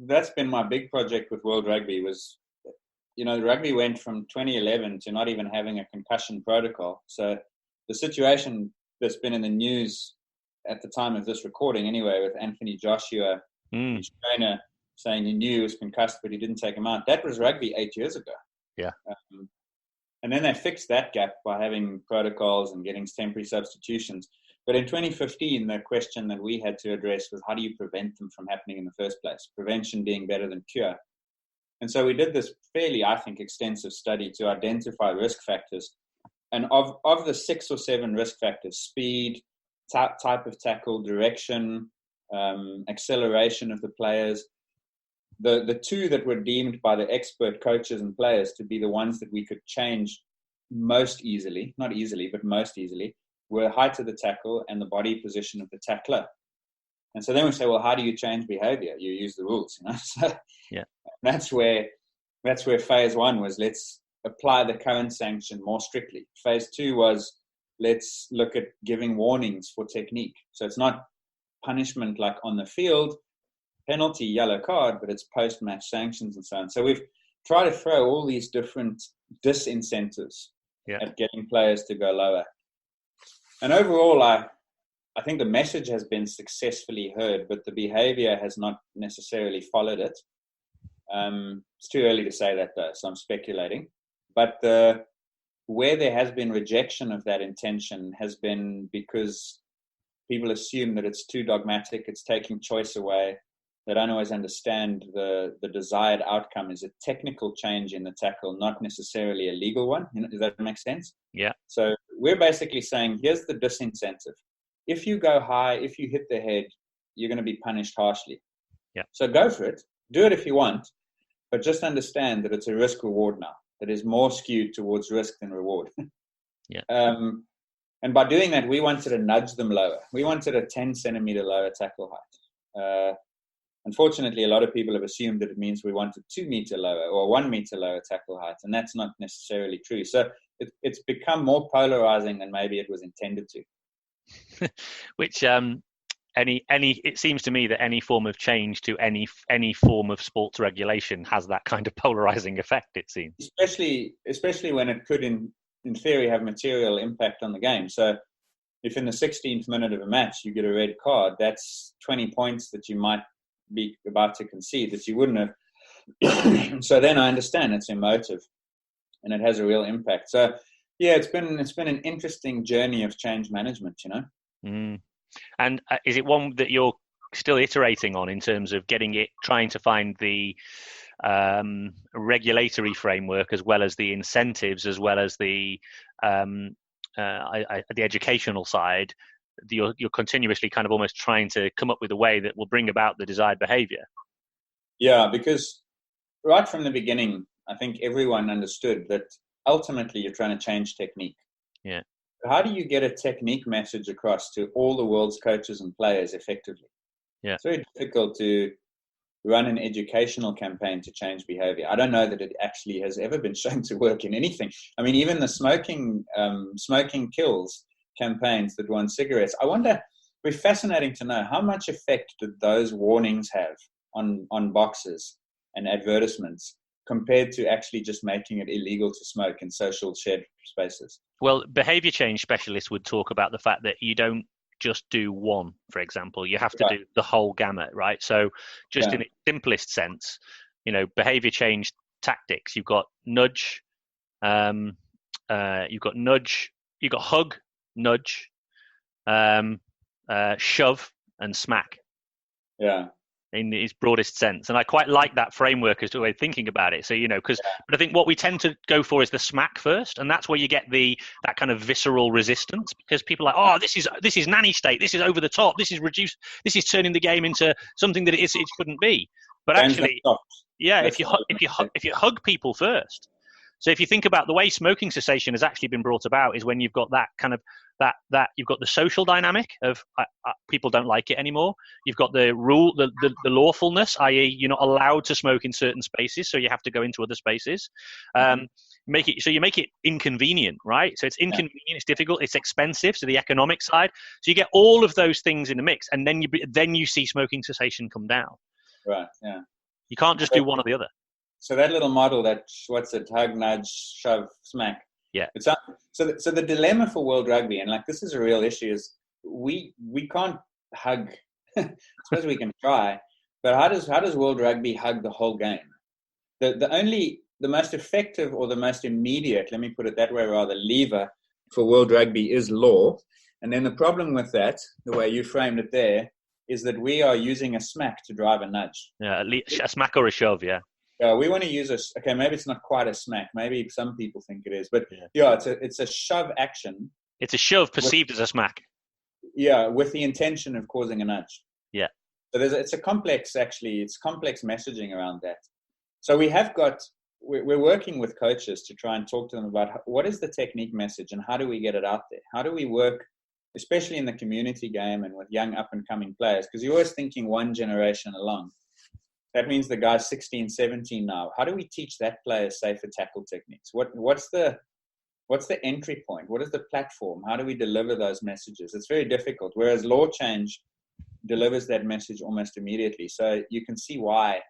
that's been my big project with World Rugby was, the rugby went from 2011 to not even having a concussion protocol. So the situation that's been in the news at the time of this recording anyway, with Anthony Joshua, his trainer, saying he knew he was concussed, but he didn't take him out. That was rugby 8 years ago. Yeah. And then they fixed that gap by having protocols and getting temporary substitutions. But in 2015, the question that we had to address was how do you prevent them from happening in the first place? Prevention being better than cure. And so we did this fairly, I think, extensive study to identify risk factors. And of the 6 or 7 risk factors, speed, type of tackle, direction, acceleration of the players, the 2 that were deemed by the expert coaches and players to be the ones that we could change most easily, not easily, but most easily, were height of the tackle and the body position of the tackler. And so then we say, well, how do you change behavior? You use the rules, So that's where phase 1 was, let's apply the current sanction more strictly. Phase 2 was, let's look at giving warnings for technique. So it's not punishment like on the field, penalty, yellow card, but it's post-match sanctions and so on. So we've tried to throw all these different disincentives at getting players to go lower. And overall, I think the message has been successfully heard, but the behavior has not necessarily followed it. It's too early to say that, though, so I'm speculating. But where there has been rejection of that intention has been because people assume that it's too dogmatic, it's taking choice away. They don't always understand the desired outcome is a technical change in the tackle, not necessarily a legal one. Does that make sense? Yeah. So we're basically saying, here's the disincentive. If you go high, if you hit the head, you're going to be punished harshly. Yeah. So go for it. Do it if you want, but just understand that it's a risk reward now. That is more skewed towards risk than reward. Yeah. And by doing that, we wanted to nudge them lower. We wanted a 10 centimeter lower tackle height. Unfortunately, a lot of people have assumed that it means we wanted 2 meter lower or 1 meter lower tackle height, and that's not necessarily true. So it's become more polarizing than maybe it was intended to. Which it seems to me that any form of change to any form of sports regulation has that kind of polarizing effect, it seems. Especially when it could, in theory, have material impact on the game. So if in the 16th minute of a match you get a red card, that's 20 points that you might be about to concede that you wouldn't have. So then I understand it's emotive and it has a real impact. So yeah, it's been an interesting journey of change management, you know. Mm. And is it one that you're still iterating on in terms of trying to find the regulatory framework as well as the incentives, as well as the educational side? You're continuously kind of almost trying to come up with a way that will bring about the desired behavior. Yeah, because right from the beginning, I think everyone understood that ultimately you're trying to change technique. Yeah. How do you get a technique message across to all the world's coaches and players effectively? Yeah. It's very difficult to run an educational campaign to change behavior. I don't know that it actually has ever been shown to work in anything. I mean, even the smoking kills campaigns that were on cigarettes. I wonder, it'd be fascinating to know how much effect did those warnings have on boxes and advertisements compared to actually just making it illegal to smoke in social shared spaces. Well, behavior change specialists would talk about the fact that you don't just do one, for example. You have to do the whole gamut, right? So just in its simplest sense, you know, behavior change tactics, you've got nudge, you've got hug, nudge, shove, and smack. Yeah. In its broadest sense. And I quite like that framework as to a way of thinking about it. So, you know, but I think what we tend to go for is the smack first. And that's where you get that kind of visceral resistance, because people are like, oh, this is nanny state. This is over the top. This is reduced. This is turning the game into something that it couldn't be. But actually, yeah, if you hug people first. So if you think about the way smoking cessation has actually been brought about is when you've got that kind of that you've got the social dynamic of people don't like it anymore. You've got the rule, the lawfulness, i.e. you're not allowed to smoke in certain spaces, so you have to go into other spaces. You make it inconvenient, right? So it's inconvenient, it's difficult, it's expensive. So the economic side. So you get all of those things in the mix, and then you see smoking cessation come down. Right. Yeah. You can't just do one or the other. So that little model, hug, nudge, shove, smack. Yeah. So the dilemma for World Rugby, and like this is a real issue, is we can't hug. I suppose we can try, but how does World Rugby hug the whole game? The most effective or the most immediate, let me put it that way rather, lever for World Rugby is law. And then the problem with that, the way you framed it there, is that we are using a smack to drive a nudge. Yeah, at least a smack or a shove, yeah. We want to use okay, maybe it's not quite a smack. Maybe some people think it is. But it's a shove action. It's a shove perceived as a smack. Yeah, with the intention of causing a nudge. Yeah. So it's complex messaging around that. So we're working with coaches to try and talk to them about what is the technique message and how do we get it out there? How do we work, especially in the community game and with young up-and-coming players? Because you're always thinking one generation along. That means the guy's 16, 17 now. How do we teach that player safer tackle techniques? What's the entry point? What is the platform? How do we deliver those messages? It's very difficult. Whereas law change delivers that message almost immediately. So you can see why,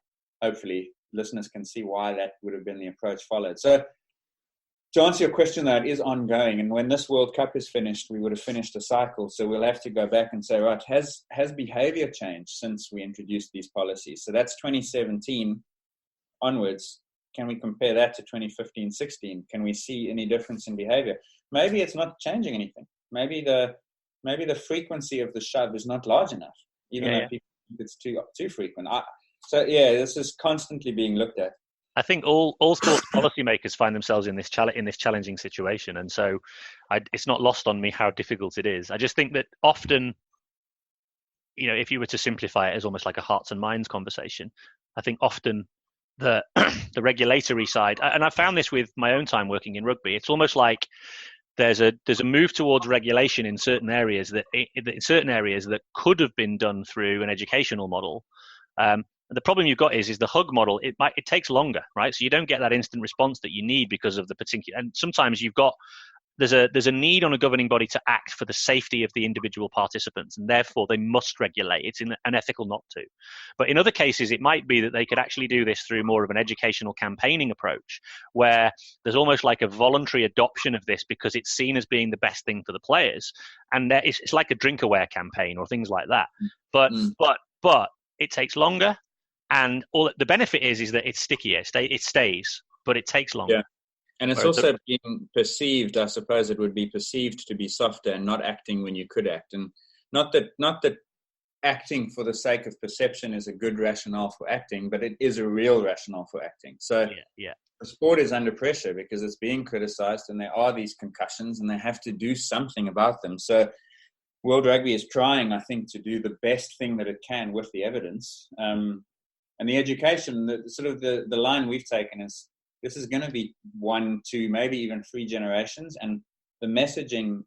hopefully, listeners can see why that would have been the approach followed. So to answer your question, though, it is ongoing. And when this World Cup is finished, we would have finished a cycle. So we'll have to go back and say, right, has behavior changed since we introduced these policies? So that's 2017 onwards. Can we compare that to 2015, 16? Can we see any difference in behavior? Maybe it's not changing anything. Maybe the frequency of the shove is not large enough, even though people think it's too frequent. This is constantly being looked at. I think all sports policymakers find themselves in this challenging situation, and so it's not lost on me how difficult it is. I just think that often, you know, if you were to simplify it as almost like a hearts and minds conversation, I think often the regulatory side, and I found this with my own time working in rugby, it's almost like there's a move towards regulation in certain areas that could have been done through an educational model. The problem you've got is the hug model. It takes longer, right? So you don't get that instant response that you need because of the particular. And sometimes there's a need on a governing body to act for the safety of the individual participants, and therefore they must regulate. It's unethical not to. But in other cases, it might be that they could actually do this through more of an educational campaigning approach, where there's almost like a voluntary adoption of this because it's seen as being the best thing for the players, and it's like a drink aware campaign or things like that. But it takes longer, and all the benefit is that it's stickier. It stays, but it takes longer. Yeah. And it's also being perceived, I suppose it would be perceived to be softer and not acting when you could act. And not that acting for the sake of perception is a good rationale for acting, but it is a real rationale for acting. So the sport is under pressure because it's being criticized and there are these concussions and they have to do something about them. So World Rugby is trying, I think, to do the best thing that it can with the evidence. And the education, the line we've taken is, this is going to be 1, 2, maybe even 3 generations. And the messaging,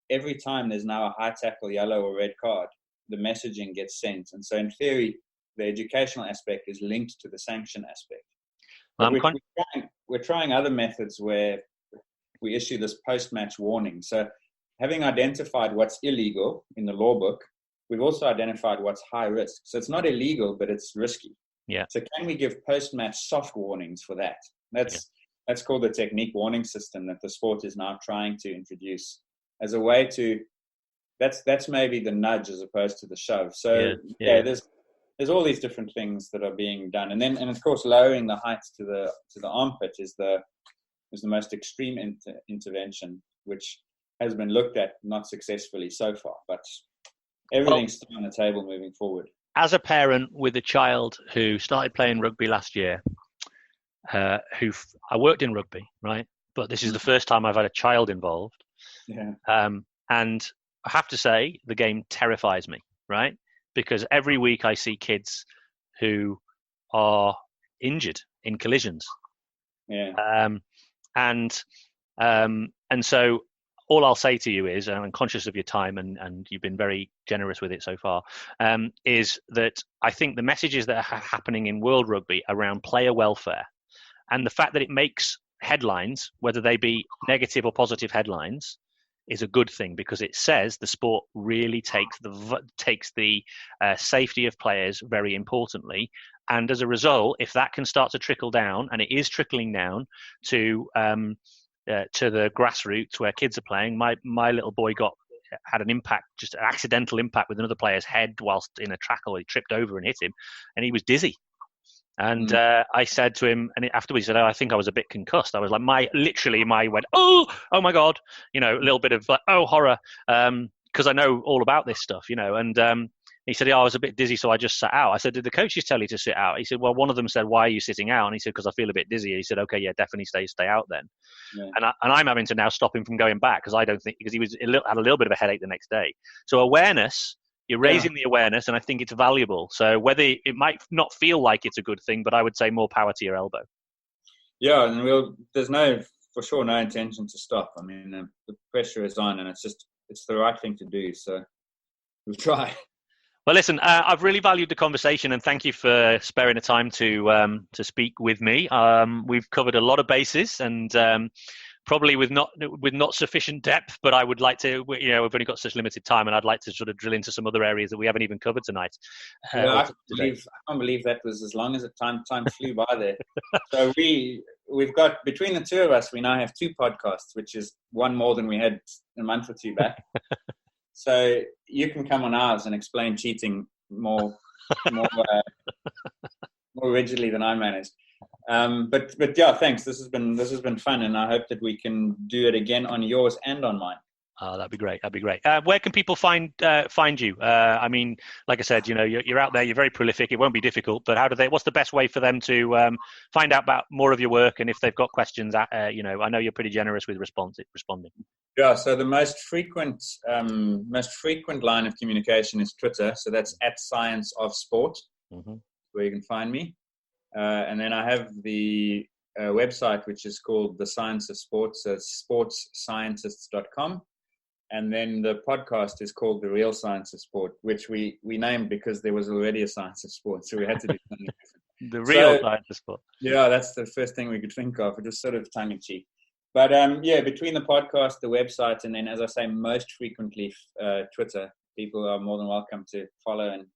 every time there's now a high tackle, yellow or red card, the messaging gets sent. And so in theory, the educational aspect is linked to the sanction aspect. We're trying other methods where we issue this post-match warning. So having identified what's illegal in the law book, we've also identified what's high risk. So it's not illegal, but it's risky. Yeah. So can we give post-match soft warnings for that? That's called the technique warning system that the sport is now trying to introduce as a way to. That's maybe the nudge as opposed to the shove. So there's all these different things that are being done, and of course lowering the height to the armpit is the most extreme intervention, which has been looked at not successfully so far, but everything's still on the table moving forward. As a parent with a child who started playing rugby last year, I worked in rugby, right? But this is the first time I've had a child involved. Yeah. And I have to say, the game terrifies me, right? Because every week I see kids who are injured in collisions. Yeah. And so all I'll say to you is, and I'm conscious of your time and you've been very generous with it so far, is that I think the messages that are happening in World Rugby around player welfare and the fact that it makes headlines, whether they be negative or positive headlines, is a good thing because it says the sport really takes the safety of players very importantly. And as a result, if that can start to trickle down, and it is trickling down to the grassroots where kids are playing. My little boy had an impact, just an accidental impact with another player's head whilst in a tackle. He tripped over and hit him, and he was dizzy. And I said to him, and afterwards he said, "Oh, I think I was a bit concussed." I was like, my went, oh my God, a little bit of like, oh, horror, because I know all about this stuff, and he said, "Yeah, I was a bit dizzy, so I just sat out." I said, "Did the coaches tell you to sit out?" He said, "Well, one of them said, 'Why are you sitting out?' And he said, 'Because I feel a bit dizzy.' He said, 'Okay, yeah, definitely stay out then.'" Yeah. And I'm having to now stop him from going back because he had a little bit of a headache the next day. So awareness, you're raising the awareness, and I think it's valuable. So whether it might not feel like it's a good thing, but I would say more power to your elbow. Yeah, and there's for sure no intention to stop. I mean, the pressure is on, and it's the right thing to do. So we'll try. Well, listen, I've really valued the conversation, and thank you for sparing the time to speak with me. We've covered a lot of bases, and probably with not sufficient depth. But I would like to, we've only got such limited time, and I'd like to sort of drill into some other areas that we haven't even covered tonight. I can't believe that was as long as time flew by there. So we've got, between the two of us, we now have 2 podcasts, which is one more than we had a month or 2 back. So you can come on ours and explain cheating more rigidly than I managed. But yeah, thanks. This has been fun, and I hope that we can do it again on yours and on mine. That'd be great. Where can people find you? I mean, like I said, you're out there. You're very prolific. It won't be difficult. But what's the best way for them to find out about more of your work? And if they've got questions, I know you're pretty generous with responding. Yeah. So the most frequent line of communication is Twitter. So that's @ScienceOfSport, where you can find me. And then I have the website, which is called The Science of Sports, so sportsscientists.com. And then the podcast is called The Real Science of Sport, which we named because there was already a Science of Sport, so we had to do something different. The Real Science of Sport. Yeah, that's the first thing we could think of. It was sort of tongue-in-cheek. But between the podcast, the website, and then, as I say, most frequently Twitter, people are more than welcome to follow and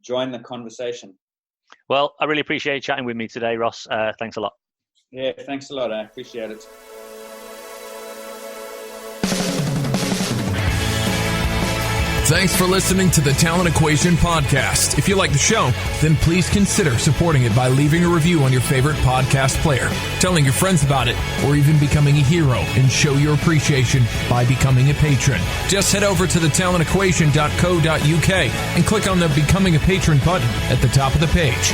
join the conversation. Well, I really appreciate you chatting with me today, Ross. Thanks a lot. Yeah, thanks a lot. I appreciate it. Thanks for listening to the Talent Equation podcast. If you like the show, then please consider supporting it by leaving a review on your favorite podcast player, telling your friends about it, or even becoming a hero and show your appreciation by becoming a patron. Just head over to thetalentequation.co.uk and click on the Becoming a Patron button at the top of the page.